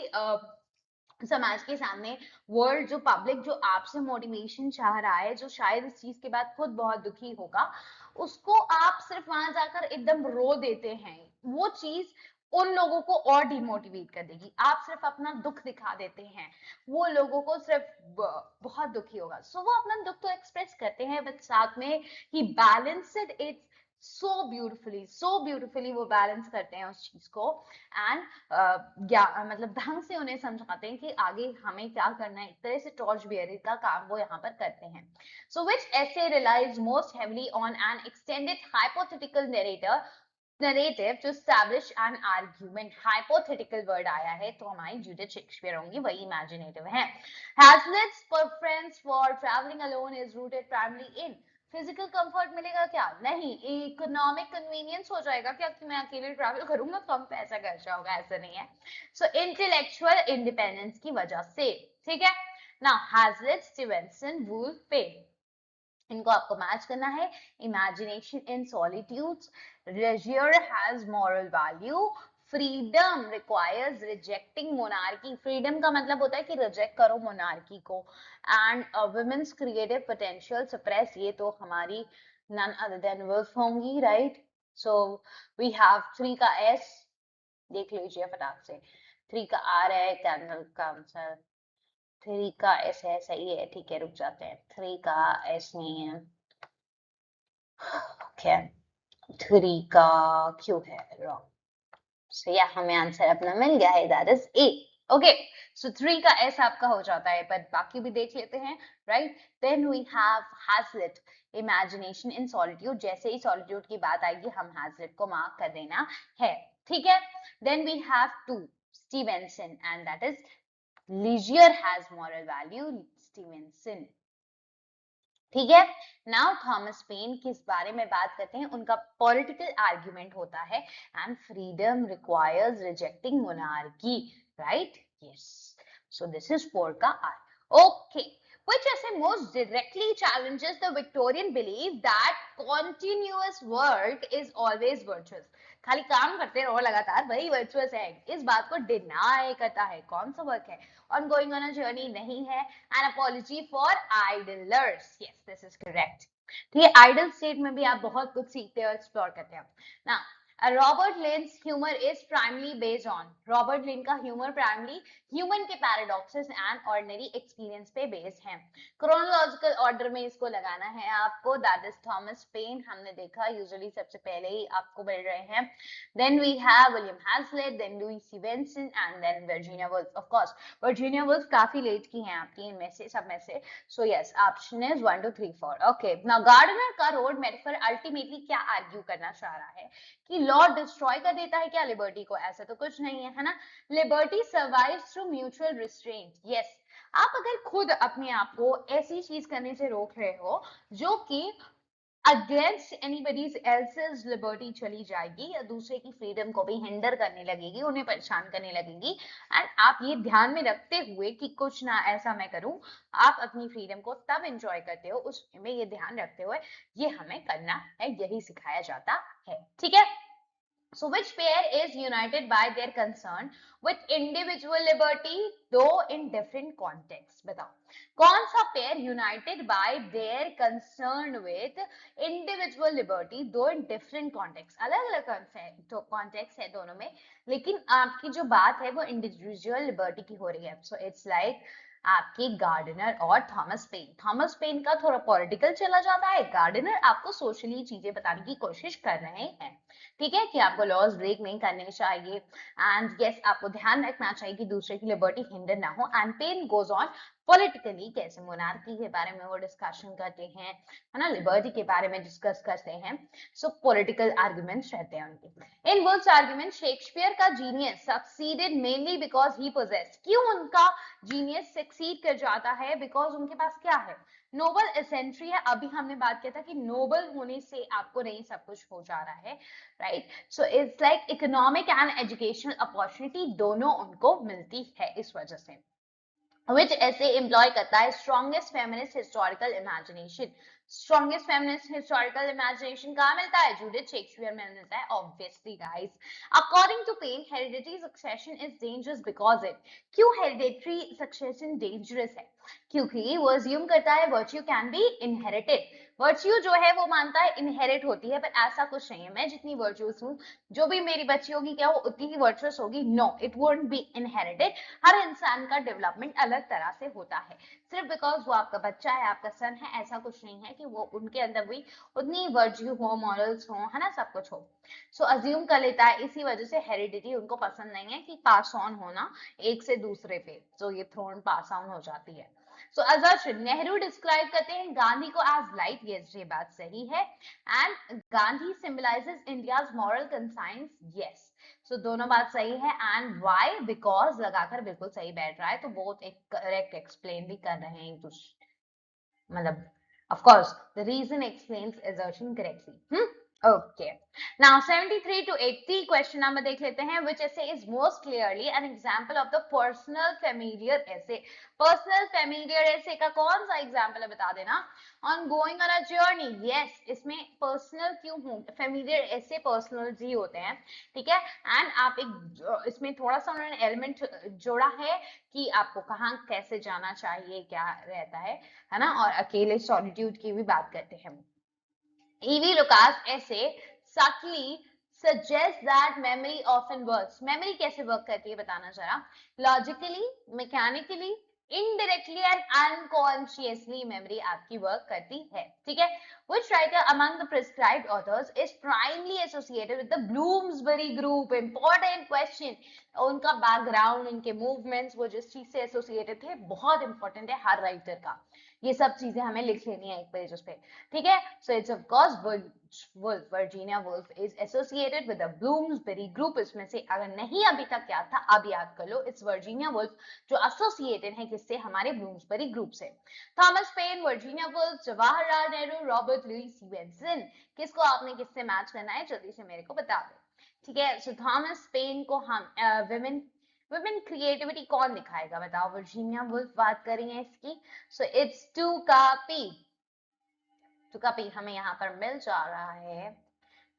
समाज के सामने, वर्ल्ड जो पब्लिक जो आपसे मोटिवेशन चाह रहा है, जो शायद इस चीज के बाद खुद बहुत दुखी होगा, उसको आप सिर्फ वहां जाकर एकदम रो देते हैं, वो चीज उन लोगों को और डिमोटिवेट कर देगी। आप सिर्फ अपना दुख दिखा देते हैं, वो लोगों को सिर्फ बहुत दुखी होगा। सो वो अपना दुख तो एक्सप्रेस करते हैं, बट साथ में ही बैलेंस्ड इट सो ब्यूटिफुली वो बैलेंस करते हैं उस चीज को। एंड मतलब ढंग से उन्हें समझाते हैं कि आगे हमें क्या करना है। एक तरह से टॉर्च बेयरिंग का काम वो यहाँ पर करते हैं। सो विच essay relies most heavily on an extended hypothetical narrative to establish an argument। hypothetical word आया है तो हमारी जूडिथ शेक्सपियर होंगी, वही इमेजिनेटिव है। Hazlitt's preference for traveling alone is rooted primarily in physical comfort मिलेगा क्या? नहीं। इकोनॉमिक कन्वीनियंस हो जाएगा क्या कि मैं अकेले ट्रैवल करूंगा, कम पैसा खर्चा होगा, ऐसा नहीं है। सो इंटेलेक्चुअल इंडिपेंडेंस की वजह से, ठीक है ना। हैजलिट, स्टीवेंसन, वुल्फ, पे, इनको आपको मैच करना है। Imagination in solitudes, leisure has moral value, freedom requires rejecting monarchy. Freedom का मतलब होता है कि रिजेक्ट करो मोनार्की को। And women's creative potential suppress, ये तो हमारी नन अदर देन वुल्फ होंगी, राइट। सो वी हैव 3 का एस, देख लीजिए फटाक से। 3 का आर है कैंडल का आंसर, 3 का एस है, सही है, ठीक है, रुक जाते हैं। 3 का एस नहीं है, ओके। 3 का क्यों है, रॉन्ग। सो या हमें आंसर अपना मिल गया है, दैट इज ए। ओके, सो 3 का एस आपका हो जाता है, पर बाकी भी देख लेते हैं, right. Then we have Hazlitt, imagination in solitude. जैसे ही सॉलिट्यूड की बात आएगी हम हैजलिट को मार्क कर देना है, ठीक है। Then we have 2 Stevenson and that is leisure has moral value, Stevenson, ठीक है। नाउ थॉमस पेन किस बारे में बात करते हैं, उनका पॉलिटिकल आर्ग्यूमेंट होता है and freedom requires rejecting monarchy, right, yes. So this is 4 का R. Okay, which essay most directly challenges the Victorian belief that continuous work is always virtuous। खाली काम करते रहो लगातार, वही वर्चुअस है, इस बात को डिनाई करता है। कौन सा वर्क है? ongoing on a journey नहीं है। an apology for idlers, yes this is correct। तो ये आइडल स्टेट में भी आप बहुत कुछ सीखते हो, एक्सप्लोर करते हो ना। Robert Lane's humour is primarily based on, Robert लेन का ह्यूमर प्राइमली ह्यूमन के पैराडॉक्सेस एंड ऑर्डिनरी एक्सपीरियंस पे बेस्ड है। क्रोनोलॉजिकल ऑर्डर में इसको लगाना है आपको, दैट इज थॉमस पेन, हमने देखा यूजुअली सबसे पहले ही आपको मिल रहे हैं। Then we have William Hazlitt, then Louis Stevenson and then Virginia Woolf. Of course Virginia Woolf काफी लेट की हैं आपकी इनमें से, सब में से। So yes, option is 1 2 3 4। Okay, now Gardner का रोड मेटाफर अल्टीमेटली क्या आर्ग्यू करना चाह रहा है कि लॉ डिस्ट्रॉय कर देता है क्या लिबर्टी को? ऐसा तो कुछ नहीं है, है ना। Liberty survives through mutual restraint, yes. आप अगर खुद अपने आप को ऐसी चीज करने से रोक रहे हो जो कि अगेंस्ट एनीबडीज एल्सेस लिबर्टी चली जाएगी, या दूसरे की फ्रीडम को भी हिंडर करने लगेगी, उन्हें परेशान करने लगेगी, एंड आप ये ध्यान में रखते हुए कि कुछ ना ऐसा मैं करूं, आप अपनी फ्रीडम को तब एंजॉय करते हो, उसमें ये ध्यान रखते हुए ये हमें करना है, यही सिखाया जाता है, ठीक है। So which pair is united by their concern with individual liberty though in different contexts? बताओ कौन सा pair united by their concern with individual liberty though in different contexts? अलग अलग तो कॉन्टेक्स्ट है दोनों में, लेकिन आपकी जो बात है वो इंडिविजुअल लिबर्टी की हो रही है। सो इट्स लाइक आपकी गार्डनर और थॉमस पेन। थॉमस पेन का थोड़ा पॉलिटिकल चला जाता है, गार्डनर आपको सोशली चीजें बताने की कोशिश कर रहे हैं, ठीक है, कि आपको लॉज ब्रेक नहीं करने चाहिए, एंड यस आपको ध्यान रखना चाहिए कि दूसरे की लिबर्टी हिंडर ना हो। And Paine goes on politically, कैसे मोनार्की के बारे में वो डिस्कशन करते हैं, है ना, लिबर्टी के बारे में डिस्कस करते हैं। सो पॉलिटिकल आर्गुमेंट्स रहते हैं उनके। इन वुल्फ्स आर्गुमेंट, शेक्सपियर का genius succeeded mainly because he possessed, क्यों उनका जीनियस सक्सीड कर जाता है? बिकॉज उनके पास क्या है? नोबल एसेंट्री है। अभी हमने बात किया था कि नोबल होने से आपको नहीं सब कुछ हो जा रहा है, right. So it's like economic and educational opportunity दोनों उनको मिलती है इस वजह से। which ऐसे एम्प्लॉय करता है strongest feminist historical imagination. Strongest feminist historical imagination कहाँ मिलता है? जूडिथ शेक्सपियर में मिलता है, obviously guys. According to Paine, hereditary succession is dangerous because it, क्यों हेरिडिटरी सक्सेशन डेंजरस है? क्योंकि वो अज्यूम करता है virtue can be inherited. Virtue जो है वो मानता है इनहेरिट होती है, पर ऐसा कुछ नहीं है। मैं जितनी वर्च्यूअस हूँ, जो भी मेरी बच्ची होगी, क्या वो उतनी ही वर्चुअस होगी? No, it won't be inherited. हर इंसान का डेवलपमेंट अलग तरह से होता है। सिर्फ बिकॉज वो आपका बच्चा है, आपका सन है, ऐसा कुछ नहीं है कि वो उनके अंदर भी उतनी वर्च्यू हो, मॉरल्स हो, है ना, सब कुछ हो। सो अज्यूम कर लेता है। इसी वजह से हेरिडिटी उनको पसंद नहीं है, कि पास ऑन होना एक से दूसरे पे, तो ये थ्रोन पास ऑन हो जाती है। सो अजर नेहरू डिस्क्राइब करते हैं गांधी को एज लाइट, यस ये बात सही है। And Gandhi symbolises India's moral conscience, yes. So दोनों बात सही है। And why? बिकॉज लगाकर बिल्कुल सही बैठ रहा है, तो बहुत एक करेक्ट एक्सप्लेन भी कर रहे हैं एक दूसरे, मतलब of course the reason explains assertion correctly. Okay, now 73 to 80 question number देख लेते हैं, which essay is most clearly an example of the personal familiar essay. personal familiar essay का कौन सा example है बता देना? on going on a journey, yes, इसमें personal क्यों हूँ? familiar essay personal ही होते हैं, ठीक है। एंड आप एक इसमें थोड़ा सा उन्होंने एलिमेंट जोड़ा है कि आपको कहाँ कैसे जाना चाहिए, क्या रहता है ना, और अकेले सॉलिट्यूड की भी बात करते हैं। ईवी लुकास ऐसे subtly suggests that memory often works. memory कैसे वर्क करती है बताना जरा? logically, mechanically, indirectly and unconsciously memory आपकी वर्क करती है, ठीक है। which writer among the prescribed authors is primarily associated with the Bloomsbury group? important question। उनका बैकग्राउंड, उनके मूवमेंट्स, वो जिस चीज से एसोसिएटेड थे, बहुत इंपॉर्टेंट है हर राइटर का। ये सब चीजें हमें लिख लेनी है एक पेज उस पे, ठीक है। So it's of course Woolf, Virginia Woolf is associated with the Bloomsbury group. इसमें से अगर नहीं अभी तक याद था, अब याद कर लो, इट्स वर्जीनिया वुल्फ जो एसोसिएटेड है किससे? हमारे ब्लूम्सबेरी ग्रुप से। Thomas Paine, Virginia wolf, Jawaharlal Nehru, Robert Louis Stevenson. किसको आपने किससे मैच करना है, जल्दी से मेरे को बता दो, ठीक है। सो थॉमस पेन को हम विमेन क्रिएटिविटी कौन दिखाएगा बताओ? वर्जीनिया वुल्फ बात करेंगे इसकी। सो इट्स टू का पी हमें यहाँ पर मिल जा रहा है,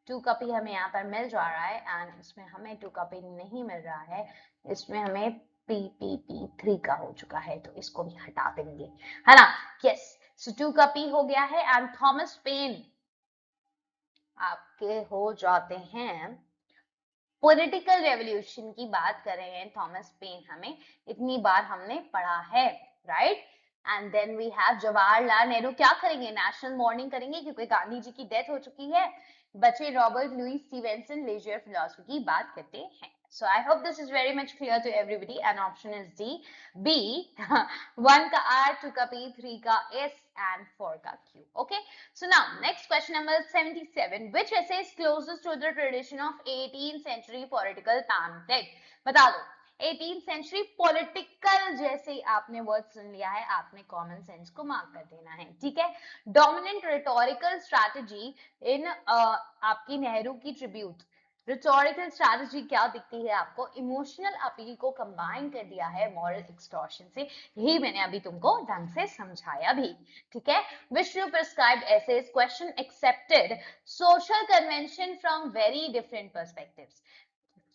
टू का पी हमें यहाँ पर मिल जा रहा है। एंड इसमें हमें टू का पी नहीं मिल रहा है, इसमें हमें P3 का हो चुका है, तो इसको भी हटा देंगे, है ना। यस, सो टू का पी हो गया है। एंड थॉमस पेन आपके हो जाते हैं। पॉलिटिकल रेवोल्यूशन की बात कर रहे हैं थॉमस पेन, हमें इतनी बार हमने पढ़ा है, right. And then we have Jawaharlal Nehru. क्या करेंगे? नेशनल मॉर्निंग करेंगे, क्योंकि गांधी जी की डेथ हो चुकी है। बचे Robert Louis Stevenson, leisure philosophy की बात करते हैं। So I hope this is very much clear to everybody. And option is D. B. 1 का R, 2 का P, 3 का S and 4 का Q. Okay. So now next question number 77. Which essay is closest to the tradition of 18th century political pamphlet? बता दो। 18th century political जैसे आपने वर्ड सुन लिया है, आपने कॉमन सेंस को मार्क कर देना है, ठीक है। डोमिनेंट रिटोरिकल स्ट्रैटेजी इन आपकी नेहरू की ट्रिब्यूट। रिटोरिकल स्ट्रैटेजी क्या दिखती है आपको? इमोशनल अपील को कंबाइन कर दिया है मॉरल एक्सटॉर्शन से, यही मैंने अभी तुमको ढंग से समझाया भी, ठीक है। विश्व prescribed essays question accepted social convention from very different perspectives.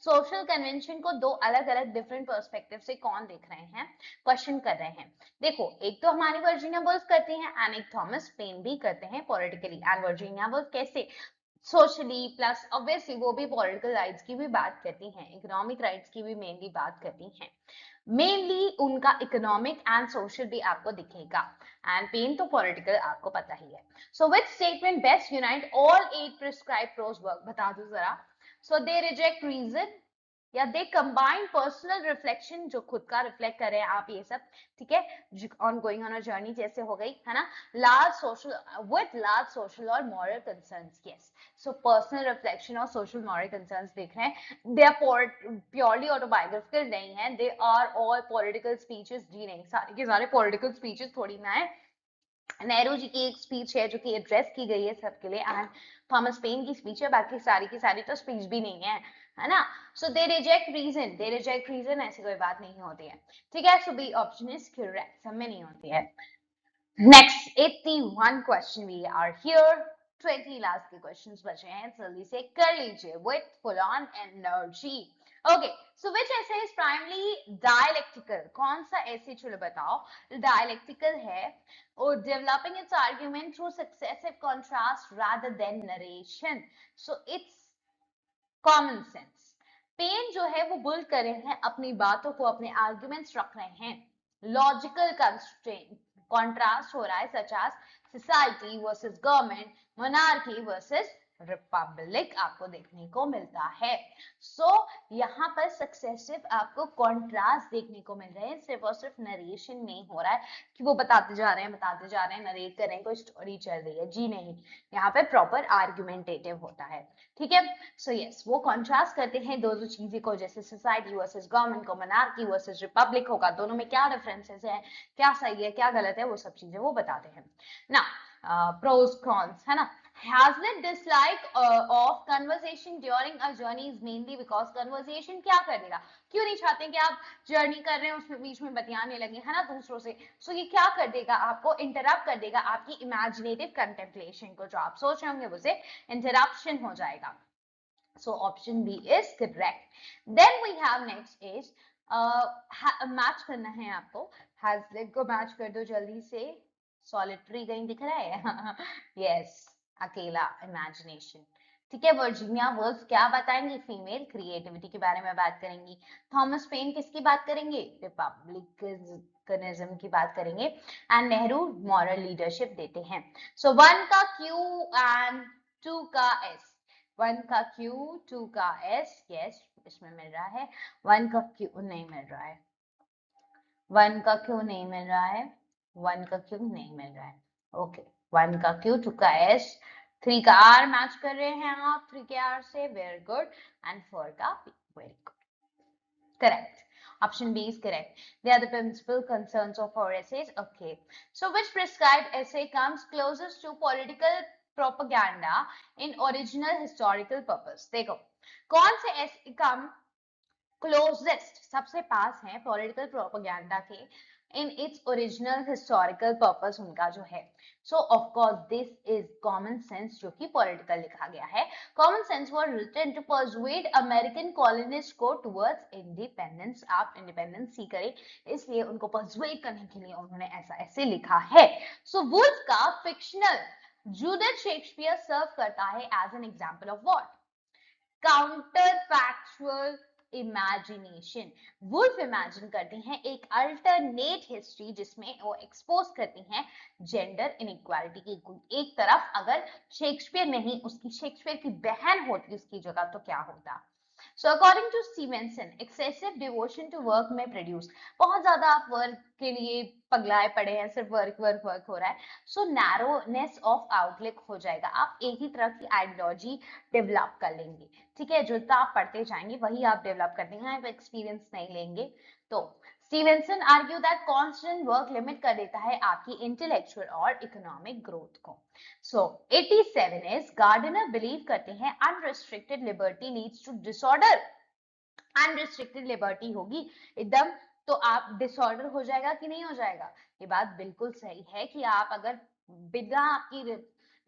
Social convention को दो अलग अलग डिफरेंट पर्सपेक्टिव से कौन देख रहे हैं, क्वेश्चन कर रहे हैं। देखो, एक तो हमारी वर्जीनिया वुल्फ करती हैं एंड एक थॉमस पेन भी करते हैं पॉलिटिकली। एंड वर्जीनिया वुल्फ कैसे? सोशली, प्लस ऑब्वियसली वो भी पॉलिटिकल राइट्स की भी बात करती हैं, इकोनॉमिक राइट्स की भी मेनली बात करती हैं। मेनली उनका इकोनॉमिक एंड सोशल भी आपको दिखेगा, एंड पेन तो पॉलिटिकल आपको पता ही है। So which statement best unite all 8 prescribed prose work? बता दो जरा। सो दे रिजेक्ट रीजन, या दे कंबाइन पर्सनल रिफ्लेक्शन, जो खुद का रिफ्लेक्ट करें आप, ये सब, ठीक है। On going on a journey जैसे हो गई, है ना। Large social with large social और moral concerns, yes. So personal reflection और सोशल मॉरल कंसर्न्स देख रहे हैं। दे आर प्योरली ऑटोबायोग्राफिकल नहीं है, they are all political speeches जी नहीं, सारे के सारे पॉलिटिकल स्पीचेस थोड़ी ना है। नेहरू जी की एक स्पीच है जो कि एड्रेस की गई है सबके लिए, एंड थॉमस पेन की स्पीच है, बाकी सारी की सारी तो स्पीच भी नहीं है, है ना. सो दे रिजेक्ट रीजन ऐसी कोई बात नहीं होती है. ठीक है. सो बी ऑप्शन इज करेक्ट. सब में नहीं होती है. Next, 81 question we are here. 20 last के क्वेश्चंस बचे हैं, जल्दी से कर लीजिए with full on energy. Okay, so which essay is primarily dialectical? कौन सा essay चलो बताओ dialectical है और developing its argument through successive contrast rather than narration. So it's common sense. Paine जो है वो बुल कर रहे हैं, अपनी बातों को, अपने आर्ग्यूमेंट्स रख रहे हैं. लॉजिकल कंस्ट्रेंट कॉन्ट्रास्ट हो रहा है, such as society versus government, monarchy versus republic आपको देखने को मिलता है. सो यहाँ पर सक्सेसिव आपको कॉन्ट्रास्ट देखने को मिल रहे हैं. सिर्फ और सिर्फ नरेशन नहीं हो रहा है कि वो बताते जा रहे हैं, नरेट कर रहे हैं, कोई स्टोरी चल रही है. जी नहीं, यहाँ पे प्रॉपर आर्ग्यूमेंटेटिव होता है. ठीक है. सो यस, वो कॉन्ट्रास्ट करते हैं दो चीजें को, जैसे सोसाइटी वर्सेस गवर्नमेंट को मोनार्की वर्सेस रिपब्लिक होगा, दोनों में क्या डिफरेंसेस है, क्या सही है क्या गलत है, वो सब चीजें वो बताते हैं ना. प्रोस कॉन्स है ना. Hazlitt dislike of conversation during a journey is mainly because conversation क्या कर देगा, क्यों नहीं चाहते कि आप जर्नी कर रहे हैं उसमें बीच में बतियाने लगे, है ना, दूसरों से. सो ये क्या कर देगा, आपको इंटरप्ट कर देगा आपकी इमेजिनेटिव कंटेम्पलेशन को, जो आप सोच रहे होंगे उसे इंटरप्शन हो जाएगा. So option B is correct. Then we have next is match करना है आपको. Hazlitt को मैच कर दो जल्दी से. सॉलिटरी कहीं दिख रहा है? यस, अकेला, इमेजिनेशन. ठीक है. वर्जीनिया वुल्फ क्या बताएंगी, फीमेल क्रिएटिविटी के बारे में बात करेंगी. थॉमस पेन किसकी बात करेंगे, रिपब्लिकनिज्म की बात करेंगे. एंड नेहरू मॉरल लीडरशिप देते हैं. सो 1 का Q एंड 2 का S. 1 का Q, 2 का S. यस, इसमें मिल रहा है. 1 का Q नहीं मिल रहा है. 1 का Q नहीं मिल रहा है. 1 का Q नहीं मिल रहा है. ओके. 1 का Q, 2 का S, 3 का R मैच कर रहे हैं आप. 3 के R से वेरी गुड. एंड 4 का P very good. Correct. Option B is correct. They are the principal concerns of our essays. Okay. So which prescribed essay comes closest to political propaganda in original historical purpose? देखो, कौन से essay come closest, सबसे पास है पॉलिटिकल प्रोपेगेंडा के in its original historical purpose उनका जो है. So of course this is common sense, जो कि पॉलिटिकल लिखा गया है. Common sense was written to persuade American colonist को टुवर्ड्स इंडिपेंडेंस. आप इंडिपेंडेंस सी करें, इसलिए उनको परसुएड करने के लिए उन्होंने ऐसे लिखा है. सो वुल्फ का फिक्शनल जूडिथ शेक्सपियर सर्व करता है as an example of what, counterfactual imagination. Woolf imagine करती हैं एक अल्टरनेट हिस्ट्री जिसमें वो एक्सपोज करती हैं जेंडर इनइक्वालिटी की. एक तरफ अगर शेक्सपियर नहीं, उसकी शेक्सपियर की बहन होती उसकी जगह, तो क्या होता. So according to Stevenson, excessive devotion to work में produce, बहुत ज्यादा आप वर्क के लिए पगलाए पड़े हैं, सिर्फ वर्क हो रहा है. So narrowness of outlook हो जाएगा. आप एक ही तरह की आइडियोलॉजी डेवलप कर लेंगे. ठीक है. जो आप पढ़ते जाएंगे वही आप डेवलप कर देंगे, आप एक्सपीरियंस नहीं लेंगे. तो Stevenson argue that constant work limit कर देता है आपकी इंटेलेक्चुअल और इकोनॉमिक ग्रोथ को. सो 87 इज गार्डनर बिलीव करते हैं unrestricted liberty leads to disorder. Unrestricted liberty होगी एकदम, तो आप डिसऑर्डर हो जाएगा कि नहीं हो जाएगा. ये बात बिल्कुल सही है कि आप अगर बिना आपकी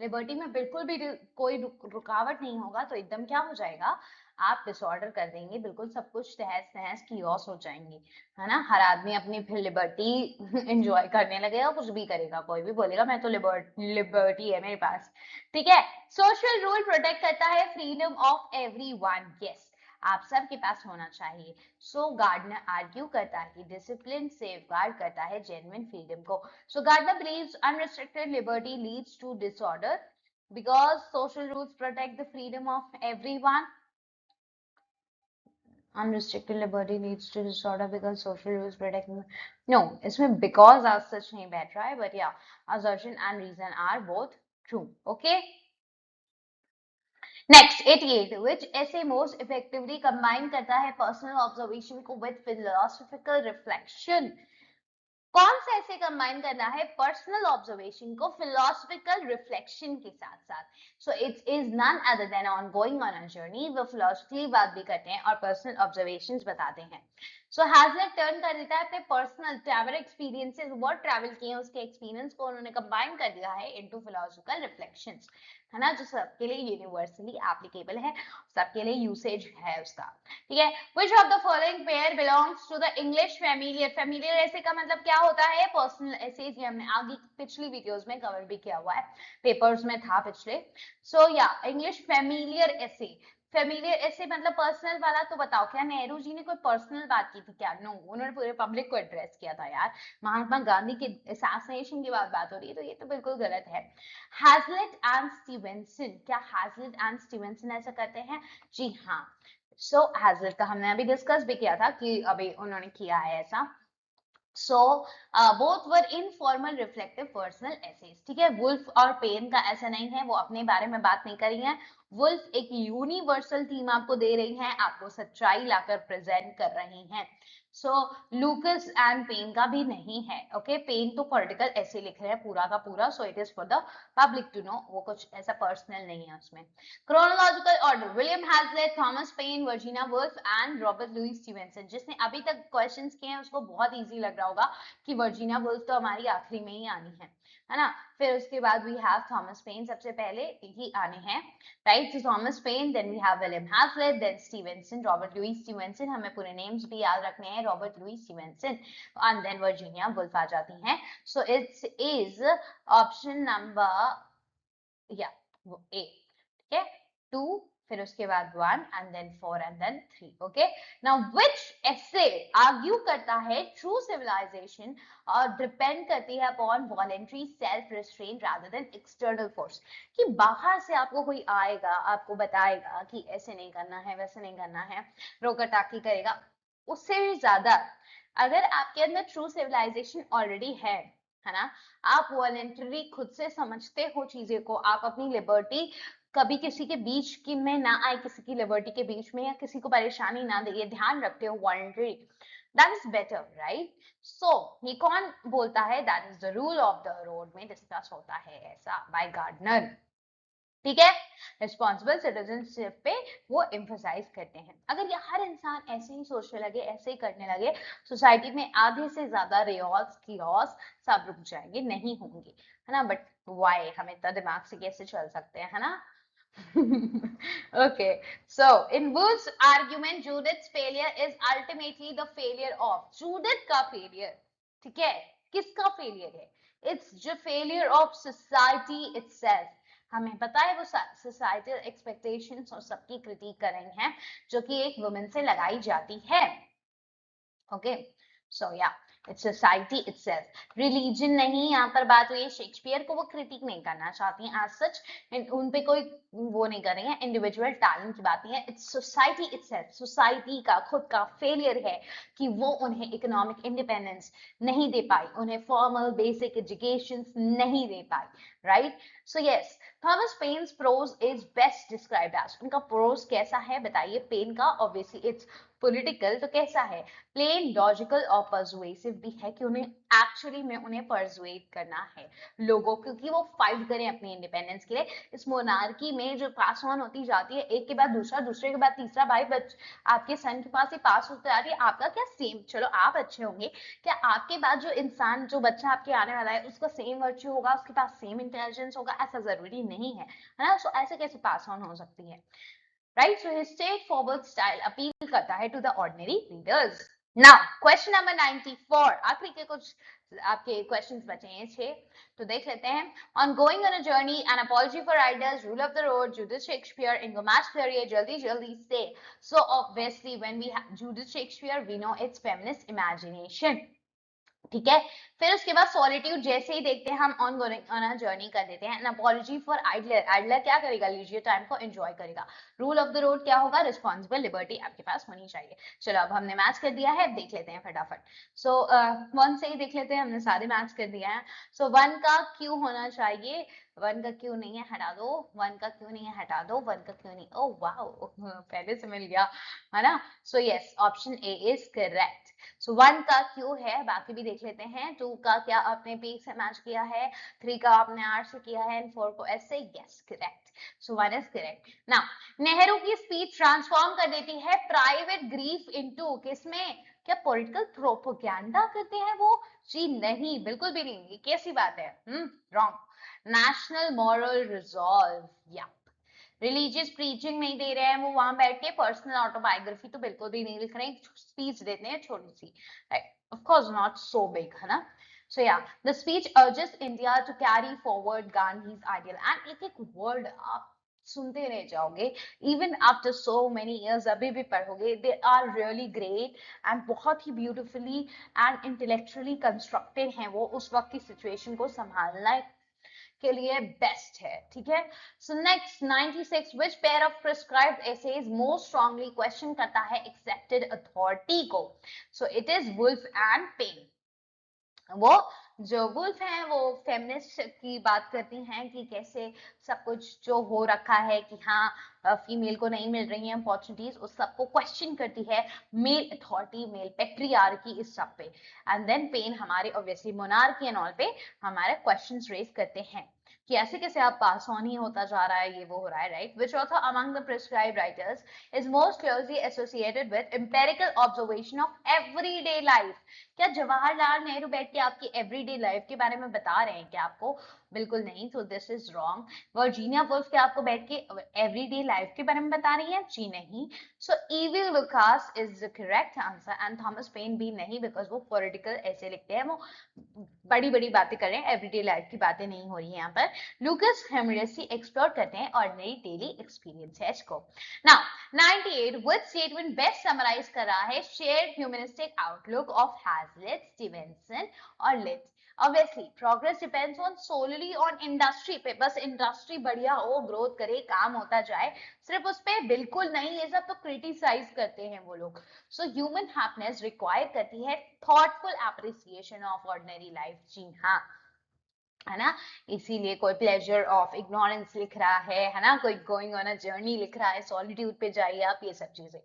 लिबर्टी में बिल्कुल भी कोई रुकावट नहीं होगा तो एकदम क्या हो जाएगा, आप डिसऑर्डर कर देंगे. बिल्कुल सब कुछ तहस नहस कियोस हो जाएंगे, है ना. हर आदमी अपनी फिर लिबर्टी एंजॉय करने लगेगा, कुछ भी करेगा. कोई भी बोलेगा मैं तो लिबर्टी है मेरे पास. ठीक है. सोशल रूल प्रोटेक्ट करता है फ्रीडम ऑफ एवरीवन. यस, आप सबके पास होना चाहिए. सो गार्डनर आर्ग्यू करता है डिसिप्लिन सेफगार्ड करता है जेन्युइन फ्रीडम को. So Gardner believes unrestricted liberty leads to disorder because social rules protect the freedom of everyone. Unrestricted liberty leads to disorder because social rules protect. No, इसमें because as such नहीं बैठ रहा है, but yeah, assertion and reason are both true. Okay. Next, 88, which essay most effectively combine करता है personal observation को with philosophical reflection. कौन सा ऐसे कंबाइन करना है पर्सनल ऑब्जर्वेशन को फिलोसफिकल रिफ्लेक्शन के साथ साथ. So it is none other than on going on a journey. वो फिलोसफी बात भी करते हैं और पर्सनल ऑब्जर्वेशंस बताते हैं. सो हैजलेट टर्न कर देता है अपने personal travel experiences, word travel किए हैं उसके एक्सपीरियंस को उन्होंने कंबाइन कर दिया है इनटू फिलोसफिकल रिफ्लेक्शंस, है ना, जो सबके लिए यूनिवर्सली एप्लीकेबल है, सबके लिए यूसेज है उसका. ठीक है. Which of the following pair belongs to the English familiar? Familiar ऐसे का मतलब क्या होता है? पर्सनल एसेज, ये हमने आगे पिछली वीडियोस में कवर भी किया हुआ है, पेपर्स में था पिछले. सो या इंग्लिश फेमिलियर एसे. फेमिलियर ऐसे मतलब पर्सनल वाला. तो बताओ क्या नेहरू जी ने कोई पर्सनल बात की थी क्या? नो, उन्होंने पूरे पब्लिक को एड्रेस किया था यार. महात्मा गांधी के असैसिनेशन की बात हो रही है, तो ये तो बिल्कुल गलत है. हैजलेट एंड स्टीवेंसन, क्या हैजलेट एंड स्टीवेंसन ऐसा करते हैं? जी हाँ. सो हैजलेट का हमने अभी डिस्कस भी किया था कि अभी उन्होंने किया है ऐसा. So both were informal reflective personal essays. ठीक है. वुल्फ और पेन का ऐसा नहीं है, वो अपने बारे में बात नहीं कर रही है. वुल्फ एक यूनिवर्सल थीम आपको दे रही है, आपको सच्चाई लाकर प्रेजेंट कर रही हैं. सो लूकस एंड पेन का भी नहीं है. ओके. पेन तो पॉलिटिकल ऐसे लिख रहे हैं पूरा का पूरा, so it is for the public to know, वो कुछ ऐसा पर्सनल नहीं है उसमें. Chronological order: William Hazlitt, Thomas Paine, Virginia Woolf and Robert Louis Stevenson. जिसने अभी तक क्वेश्चंस किए हैं उसको बहुत इजी लग रहा होगा कि वर्जीनिया वुल्फ तो हमारी आखिरी में ही आनी है ना. फिर उसके बाद वी हैव थॉमस पेन, सबसे पहले ही आने हैं, right. So Thomas Paine, then we have William Hazlitt, then Stevenson, Robert Louis Stevenson. हमें पूरे नेम्स भी याद रखने हैं. Robert Louis Stevenson and then Virginia Woolf आ जाती हैं. So it's is option number या ए. ठीक है. 2, फिर उसके बाद 1 and then 4 and then 3. Okay. Now which essay argue करता है ट्रू सिविलाइजेशन और डिपेंड करती है upon voluntary self restraint rather than external force. कि बाहर से आपको कोई आएगा, आपको बताएगा कि ऐसे नहीं करना है, वैसे नहीं करना है, रोका टाकी करेगा. उससे भी ज्यादा अगर आपके अंदर ट्रू सिविलाइजेशन ऑलरेडी है ना, आप वॉलेंटरी खुद से समझते हो चीजें को, आप अपनी लिबर्टी कभी किसी के बीच की में ना आए, किसी की लिबर्टी के बीच में, या किसी को परेशानी ना दे, ये ध्यान रखते हो voluntary, that is better, right. So ये कौन बोलता है? That is the rule of the road में डिस्कस होता है ऐसा बाय गार्डनर. ठीक है. रिस्पॉन्सिबल सिटीजनशिप पे वो एम्फोसाइज करते हैं. अगर ये हर इंसान ऐसे ही सोचने लगे, ऐसे ही करने लगे, सोसाइटी में आधे से ज्यादा रियॉस कियोस सब रुक जाएंगे, नहीं होंगे, है ना. बट वाई, हम इतना दिमाग से कैसे चल सकते हैं, है ना. Okay, so in Wood's argument, Judith's failure is ultimately the failure of. Judith का failure, ठीक है, किसका failure है? It's the failure of society itself. हमें पता है वो सोसाइटल एक्सपेक्टेशंस और सबकी क्रिटिक कर रही हैं जो कि एक वुमेन से लगाई जाती है. ओके. सो या इट्स सोसाइटी इटसेल्फ, रिलीजन नहीं यहाँ पर बात हुई है. शेक्सपियर को वो क्रिटिक नहीं करना चाहती हैं एज सच, उन पे कोई वो नहीं कर रही है, इंडिविजुअल टैलेंट की बात नहीं है. इट्स सोसाइटी इटसेल्फ, सोसाइटी का खुद का फेलियर है कि वो उन्हें इकोनॉमिक इंडिपेंडेंस नहीं दे पाई, उन्हें फॉर्मल बेसिक एजुकेशन नहीं दे पाई, right. So yes, Thomas Paine's prose is best described as. उनका प्रोज कैसा है बताइए? पेन का ऑब्वियसली इट्स पॉलिटिकल, तो कैसा है? प्लेन, लॉजिकल और पर्सुएसिव भी है कि उन्हें एक्चुअली में उन्हें पर्सुएट करना है लोगों, क्योंकि वो फाइट करें अपनी इंडिपेंडेंस के लिए. इस मोनार्की में जो पास ऑन होती जाती है, एक के बाद दूसरा, दूसरे के बाद तीसरा, भाई आपके सन के पास ही पास होती जा रही है, आपका क्या सेम, चलो आप अच्छे होंगे, क्या आपके बाद जो इंसान, जो बच्चा आपके आने वाला है, उसका सेम वर्च्यू होगा, उसके पास सेम इंटेलिजेंस होगा? ऐसा जरूरी नहीं है ना. सो ऐसे कैसे पास ऑन हो सकती है, right? So his straightforward style appeal करता है to the ordinary readers. Now, question number 94. आखिरी के कुछ आपके questions बचे हैं 6, तो देख लेते हैं. On going on a journey, an apology for ideas, rule of the road, Judith Shakespeare, इनको match करिए जल्दी जल्दी से. So obviously when we have Judith Shakespeare, we know it's feminist imagination. ठीक है. फिर उसके बाद सॉलिट्यूड जैसे ही देखते हैं हम on going on a journey कर देते हैं. An apology for idler, idler क्या करेगा? लीजिए टाइम को एंजॉय करेगा. रूल ऑफ द रोड क्या होगा? रिस्पॉन्सिबल लिबर्टी आपके पास होनी चाहिए. चलो अब हमने मैच कर दिया है, देख लेते हैं फटाफट. सो 1 से ही देख लेते हैं, हमने सारे मैच कर दिया है. सो 1 का क्यों होना चाहिए? 1 का क्यों नहीं है, हटा दो. 1 का क्यों नहीं है, हटा दो. 1 का क्यों नहीं, ओह वाओ, पहले से मिल गया, है ना. So yes, option A is correct. So 1 का क्यों है, बाकी भी देख लेते हैं। 2 का क्या आपने पी से मैच किया है, 3 का आपने आर से किया है, एंड 4 को एस से। Yes, correct. So 1 is correct. Now Nehru की स्पीच ट्रांसफॉर्म कर देती है प्राइवेट ग्रीफ इनटू किसमें, क्या पॉलिटिकल प्रोपेगेंडा करते हैं वो? जी नहीं, बिल्कुल भी नहीं, ये कैसी बात है? रॉन्ग। नेशनल मॉरल रिजॉल्व, या रिलीजियस प्रीचिंग नहीं दे रहे हैं वो वहां बैठ के, पर्सनल ऑटोबायोग्राफी तो बिल्कुल भी नहीं लिख रहे हैं, स्पीच देते हैं छोटी सी, of course not so big, है ना? So yeah, the speech urges India to carry forward Gandhi's ideal, and एक एक वर्ड आप सुनते रह जाओगे even after so many years, अभी भी पढ़ोगे, they are really great and बहुत ही ब्यूटिफुली एंड इंटेलेक्चुअली कंस्ट्रक्टेड हैं वो, उस वक्त की सिचुएशन को संभालना के लिए बेस्ट है, ठीक है? So next 96, which pair of prescribed essays most strongly question करता है एक्सेप्टेड अथॉरिटी को? So it is Woolf and Paine. वो जो वुल्फ हैं वो फेमिनिस्ट की बात करती हैं कि कैसे सब कुछ जो हो रखा है कि हाँ फीमेल को नहीं मिल रही हैं अपॉर्चुनिटीज, उस सबको क्वेश्चन करती है मेल अथॉरिटी, मेल पेट्रियार्की, इस सब पे। एंड देन पेन हमारे ऑब्वियसली मोनार्की एंड ऑल पे हमारे क्वेश्चंस रेज करते हैं कि ऐसे कैसे आप पास ऑन ही होता जा रहा है, ये वो हो रहा है, right? Which author among the prescribed writers is most closely associated with empirical observation of everyday life? क्या जवाहरलाल नेहरू बैठ के आपकी एवरीडे लाइफ के बारे में बता रहे हैं क्या आपको? बिल्कुल नहीं, तो this is wrong. Virginia Woolf क्या आपको बैठ के एवरीडे लाइफ के बारे में बता रही है? जी नहीं। So E V Lucas is the correct answer, and Thomas Paine भी नहीं, बिकॉज वो पॉलिटिकल ऐसे लिखते हैं, वो बड़ी बड़ी बातें कर रहे हैं, एवरीडे लाइफ की बातें नहीं हो रही है यहाँ पर। लुकस हेमरेसी एक्सप्लोर करते हैं ऑर्डिनरी डेली एक्सपीरियंसेस को। Now 98, which statement best summarize कर रहा है shared humanistic outlook of Hazlitt, Stevenson और लिट? Obviously, progress depends on solely on industry पे, बस इंडस्ट्री बढ़िया हो, ग्रोथ करे, काम होता जाए, सिर्फ उस पे बिल्कुल नहीं, ये सब तो क्रिटिसाइज करते हैं वो लोग। सो ह्यूमन हैप्पीनेस रिक्वायर करती है thoughtful appreciation of ordinary life. जी हाँ, है ना? इसीलिए कोई प्लेजर ऑफ इग्नोरेंस लिख रहा है ना? कोई गोइंग ऑन अ जर्नी लिख रहा है, सॉलिट्यूड पे जाइए आप, ये सब चीजें।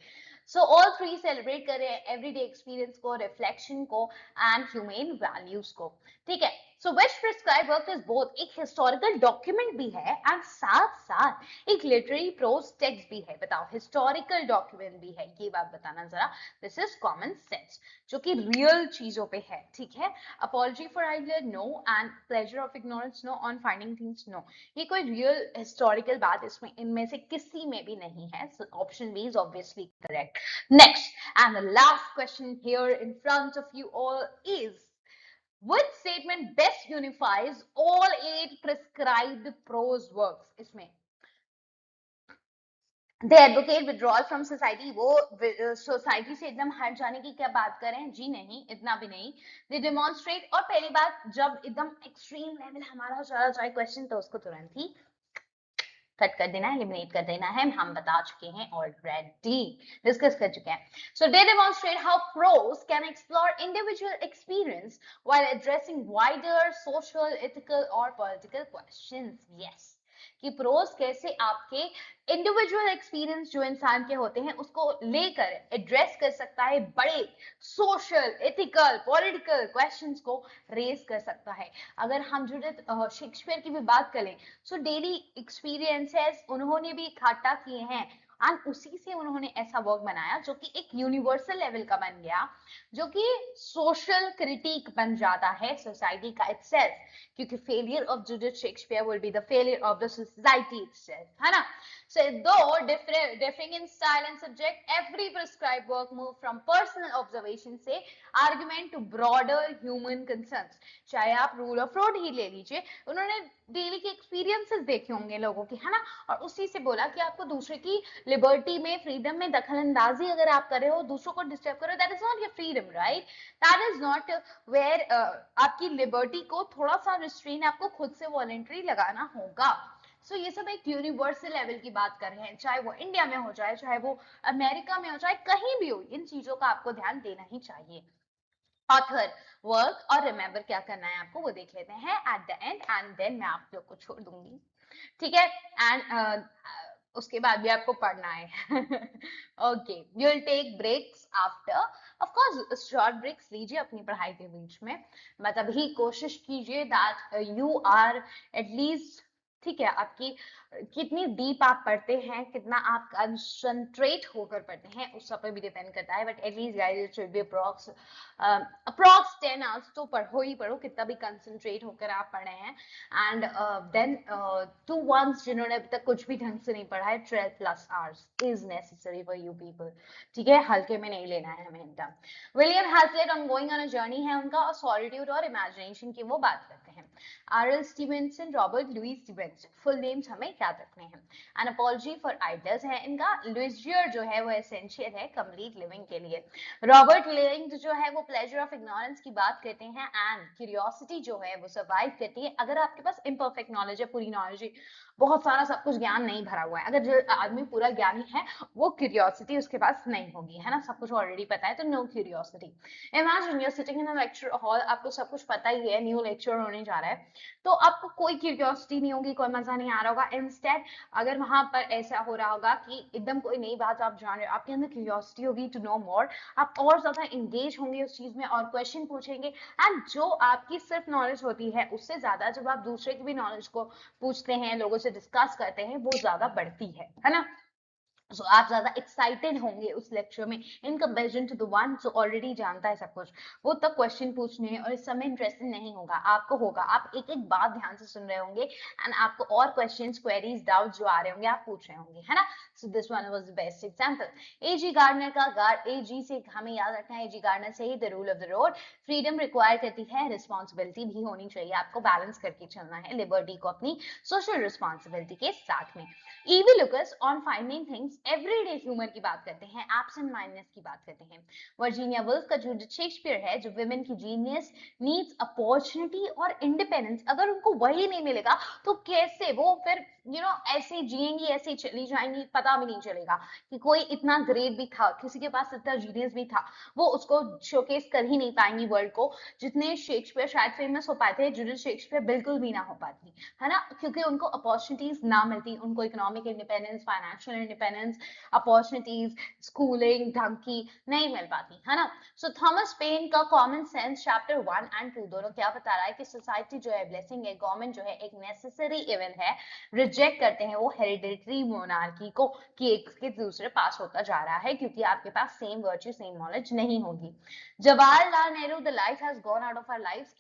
सो ऑल थ्री सेलिब्रेट कर रहे हैं एवरीडे एक्सपीरियंस को, रिफ्लेक्शन को एंड ह्यूमन वैल्यूज को, ठीक है? So which prescribe work is both एक हिस्टोरिकल डॉक्यूमेंट भी है एंड साथ साथ एक लिटरेरी प्रोज टेक्स्ट भी है। बताओ, हिस्टोरिकल डॉक्यूमेंट भी है, ये बात बताना जरा। दिस इज कॉमन सेंस, जो कि रियल चीजों पे है, ठीक है? apology for idea no, and pleasure of ignorance no, on finding things no, ये कोई रियल हिस्टोरिकल बात इसमें इनमें से किसी में भी नहीं है। Option B is obviously correct. Next and the last question here in front of you all is, which statement best unifies all 8 prescribed prose works? इसमें दे एडवोकेट विड्रॉल फ्रॉम सोसाइटी, वो सोसाइटी से एकदम हट जाने की क्या बात करें? जी नहीं, इतना भी नहीं। दे डेमोन्स्ट्रेट, और पहली बात, जब एकदम एक्सट्रीम लेवल हमारा चला जाए क्वेश्चन तो उसको तुरंत ही कट कर देना है, एलिमिनेट कर देना है, हम बता चुके हैं ऑलरेडी, डिस्कस कर चुके हैं। So they demonstrate how prose can explore individual experience while addressing wider social, ethical और पॉलिटिकल क्वेश्चंस। यस, कि प्रोज कैसे आपके इंडिविजुअल एक्सपीरियंस जो इंसान के होते हैं उसको लेकर एड्रेस कर सकता है, बड़े सोशल, एथिकल, पॉलिटिकल क्वेश्चंस को रेज कर सकता है। अगर हम जुडिथ शेक्सपियर की भी बात करें, सो डेली एक्सपीरियंसेस उन्होंने भी इकट्ठा किए हैं एंड उसी से उन्होंने ऐसा वर्क बनाया जो कि एक यूनिवर्सल लेवल का बन गया, जो कि सोशल क्रिटिक बन जाता है सोसाइटी का इटसेल्फ, क्योंकि failure of Judith Shakespeare will be the failure of the society itself, है ना? So though differing in style and subject, every prescribed work moved from personal observation से argument to broader human concerns। चाहे आप रूल ऑफ रोड ही ले लीजिए, उन्होंने डेली के एक्सपीरियंसेस देखे होंगे लोगों के, है ना? और उसी से बोला कि आपको दूसरे की लिबर्टी में, फ्रीडम में दखल अंदाजी अगर आप कर रहे हो, दूसरों को डिस्टर्ब कर रहे हो, that is not your freedom, right? That is not where आपकी लिबर्टी को थोड़ा सा रिस्ट्रेन आपको खुद से वॉलंटरी लगाना होगा। सो ये सब एक यूनिवर्सल लेवल की बात कर रहे हैं, चाहे वो इंडिया में हो जाए, चाहे वो अमेरिका में हो, चाहे कहीं भी हो, इन चीजों का आपको ध्यान देना ही चाहिए। ऑथर, वर्क और रिमेंबर क्या करना है आपको, वो देख लेते हैं at the end, and then मैं आप लोग को छोड़ दूंगी, ठीक है? एंड उसके बाद भी आपको पढ़ना है। Okay, you will take breaks after, of course short breaks लीजिए अपनी पढ़ाई के बीच में, मतलब ही कोशिश कीजिए दैट यू आर एटलीस्ट, ठीक है, आपकी कितनी डीप आप पढ़ते हैं, कितना आप कंसंट्रेट होकर पढ़ते हैं, उस सब पे भी डिपेंड करता है, but at least guys it should be approx 10 hours तो पढ़ो ही पढ़ो, कितना भी कंसंट्रेट होकर आप पढ़ रहे हैं। एंड देन टू वंस जिन्होंने अभी तक कुछ भी ढंग से नहीं पढ़ा है, 12+ hours is necessary for you people, ठीक है, हल्के में नहीं लेना है हमें एकदम। William Hazlitt on going on a journey है उनका, और सॉलिट्यूड और इमेजिनेशन की वो बात करते हैं। RL. Stevenson, Robert Louis Stevenson, full names हमें याद रखने हैं। एन अपॉलजी फॉर आइडल्स है इनका। लिजियर जो है वो एसेंशियल है कंप्लीट लिविंग के लिए। रॉबर्ट लिविंग जो है वो प्लेजर ऑफ इग्नोरेंस की बात करते हैं, एंड क्यूरियोसिटी जो है वो सर्वाइव करती है। अगर आपके पास इम्परफेक्ट नॉलेज है, पूरी नॉलेज है, बहुत सारा सब कुछ ज्ञान नहीं भरा हुआ है, अगर जो आदमी पूरा ज्ञानी है, वो क्यूरियोसिटी उसके पास नहीं होगी, है ना, सब कुछ ऑलरेडी पता है, तो no curiosity. Imagine you are sitting in a lecture hall, आपको सब कुछ पता ही है, न्यू लेक्चर होने जा रहा है, तो आपको कोई क्यूरियोसिटी नहीं होगी, कोई मजा नहीं आ रहा होगा। इंस्टेड अगर वहां पर ऐसा हो रहा होगा कि एकदम कोई नई बात आप जान रहे हो, आपके अंदर क्यूरियोसिटी होगी टू नो मोर, आप और ज्यादा एंगेज होंगे उस चीज में और क्वेश्चन पूछेंगे, एंड जो आपकी सिर्फ नॉलेज होती है उससे ज्यादा जब आप दूसरे की भी नॉलेज को पूछते हैं, लोगों से डिस्कस करते हैं, वो ज्यादा बढ़ती है ना। सो आप ज्यादा एक्साइटेड होंगे उस लेक्चर में in comparison to the one जो ऑलरेडी जानता है सब कुछ, वो तक क्वेश्चन पूछने और इस समय इंटरेस्टेड नहीं होगा, आपको होगा, आप एक एक बात ध्यान से सुन रहे होंगे, एंड आपको और क्वेश्चंस, क्वेरीज, डाउट जो आ रहे होंगे आप पूछ रहे होंगे, है ना। So this one was the best example. AG gardener का, एजी से हमें याद रखना है, एजी गार्डनर से ही the rule of the road, freedom require करती है, रिस्पॉन्सिबिलिटी भी होनी चाहिए, आपको बैलेंस करके चलना है लिबर्टी को अपनी सोशल रिस्पॉन्सिबिलिटी के साथ में। EV Lucas on finding things, everyday humour की बात करते हैं, एब्सेंट माइंडनेस की बात करते हैं। वर्जीनिया वुल्फ का जो शेक्सपियर है, जो विमेन की जीनियस नीड्स अपॉर्चुनिटी और इंडिपेंडेंस, अगर उनको वही नहीं मिलेगा तो कैसे वो फिर ऐसे जिएंगी, ऐसे चली जाएंगी, पता भी नहीं चलेगा कि कोई इतना ग्रेट भी था, किसी के पास इतना जीनियस भी था, वो उसको शोकेस कर ही नहीं पाएंगी वर्ल्ड को, जितने शेक्सपियर शायद फेमस हो पाते हैं, जूडिथ शेक्सपियर बिल्कुल भी ना हो पाती, है ना, क्योंकि उनको अपॉर्चुनिटीज ना मिलती, उनको economic independence, financial independence, opportunities, schooling ढंग की नहीं मिल पाती, है ना। सो थॉमस पेन का कॉमन सेंस चैप्टर 1 एंड 2 दोनों क्या बता रहा है कि सोसाइटी जो है ब्लेसिंग है, गवर्नमेंट जो है एक नेसेसरी इवेंट है, रिजेक्ट करते हैं वो हेरिडिटरी मोनार्की को कि एक के दूसरे पास होता जा रहा है, क्योंकि आपके पास सेम वर्च्यू, सेम नॉलेज नहीं होगी। Jawaharlal Nehru, the life has gone out of our lives,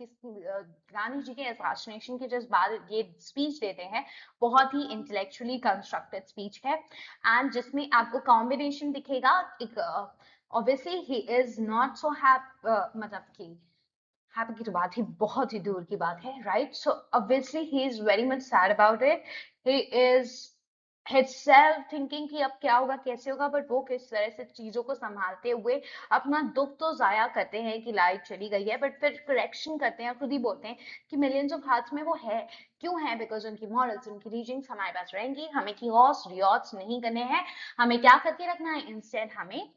Gandhi ji के असैसिनेशन के जस्ट बाद ये स्पीच देते हैं, बहुत ही इंटेलेक्चुअली कंस्ट्रक्टेड स्पीच है, एंड जिसमें आपको कॉम्बिनेशन दिखेगा, एक obviously he is not so मतलब कि हैप्पी की तो बात ही बहुत ही दूर की बात है, right. So obviously he is very much sad about it, he is himself thinking कि अब क्या होगा, कैसे होगा, बट वो किस तरह से चीजों को संभालते हुए अपना दुख तो जाया करते हैं कि लाइफ चली गई है, बट फिर करेक्शन करते हैं, खुद ही बोलते हैं कि मिलियंस ऑफ हार्ट्स में वो है, क्यों है, बिकॉज उनकी मॉरल्स, उनकी रीचिंग्स हमारे पास रहेंगी, हमें की रियॉट्स नहीं करने हैं, हमें क्या करके रखना है, इंस्टेड हमें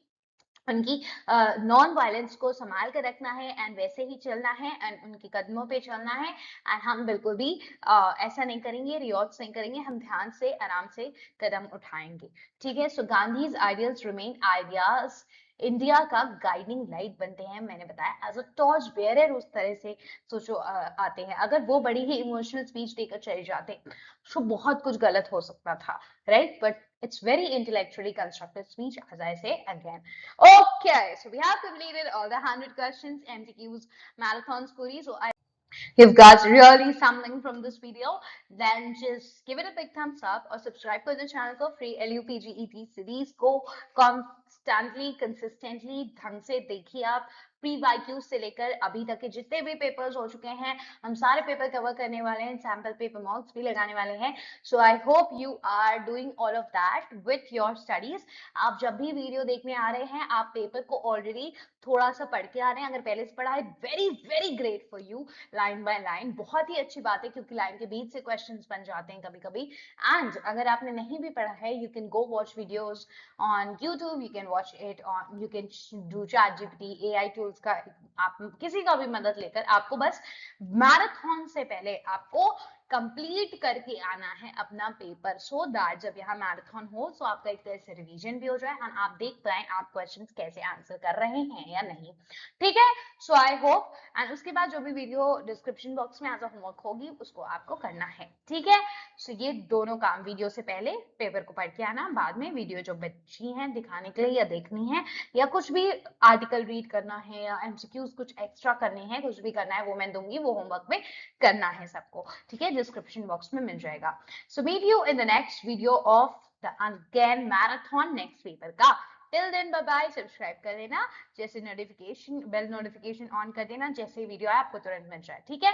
उनकी नॉन वायलेंस को संभाल कर रखना है, एंड वैसे ही चलना है, एंड उनके कदमों पे चलना है, एंड हम बिल्कुल भी ऐसा नहीं करेंगे, रियॉट्स नहीं करेंगे, हम ध्यान से आराम से कदम उठाएंगे, ठीक है। So Gandhi's ideals remain ideas, India का गाइडिंग लाइट बनते हैं, मैंने बताया एज अ टॉर्च बेयरर, उस तरह से सोचो आते हैं, अगर वो बड़ी ही इमोशनल स्पीच देकर चले जाते तो बहुत कुछ गलत हो सकता था, right, but it's very intellectually constructed speech, as I say again. Okay, so we have completed all the 100 questions, MCQs, marathons, queries. So you've got really something from this video, then just give it a big thumbs up or subscribe to the channel for free LUPGET series को constantly, consistently ढंग से देखिए आप, प्री वाईक्यू से लेकर अभी तक के जितने भी पेपर्स हो चुके हैं, हम सारे पेपर कवर करने वाले हैं, सैम्पल पेपर मॉक्स भी लगाने वाले हैं। So I hope you are doing all of that with your studies. आप जब भी वीडियो देखने आ रहे हैं, आप पेपर को ऑलरेडी थोड़ा सा पढ़ के आ रहे हैं, अगर पहले से पढ़ा है, very very great for you, line by line, बहुत ही अच्छी बात है, क्योंकि लाइन के बीच से क्वेश्चंस बन जाते हैं कभी कभी। एंड अगर आपने नहीं भी पढ़ा है, you can go watch videos on YouTube, you can watch it on, you can do chat GPT, AI tools का, आप किसी का भी मदद लेकर, आपको बस मैराथन से पहले आपको कंप्लीट करके आना है अपना पेपर, सो दैट जब यहाँ मैराथन हो तो आपका एक तरह से रिवीजन भी हो जाए और आप देख पाए आप क्वेश्चंस कैसे आंसर कर रहे हैं या नहीं। ठीक है, सो आई होप, एंड उसके बाद जो भी वीडियो डिस्क्रिप्शन बॉक्स में एज अ होमवर्क होगी उसको आपको करना है। ठीक है, सो ये दोनों काम, वीडियो से पहले पेपर को पढ़ के आना, बाद में वीडियो जो बची है दिखाने के लिए या देखनी है, या कुछ भी आर्टिकल रीड करना है या एमसीक्यूज कुछ एक्स्ट्रा करने हैं, कुछ भी करना है वो मैं दूंगी, वो होमवर्क में करना है सबको। ठीक है, डिस्क्रिप्शन बॉक्स में मिल जाएगा। So meet you in the next video of the again marathon next paper का। Till then bye bye, subscribe कर लेना, जैसे नोटिफिकेशन बेल नोटिफिकेशन ऑन कर देना, जैसे वीडियो आए आपको तुरंत मिल जाए। ठीक है।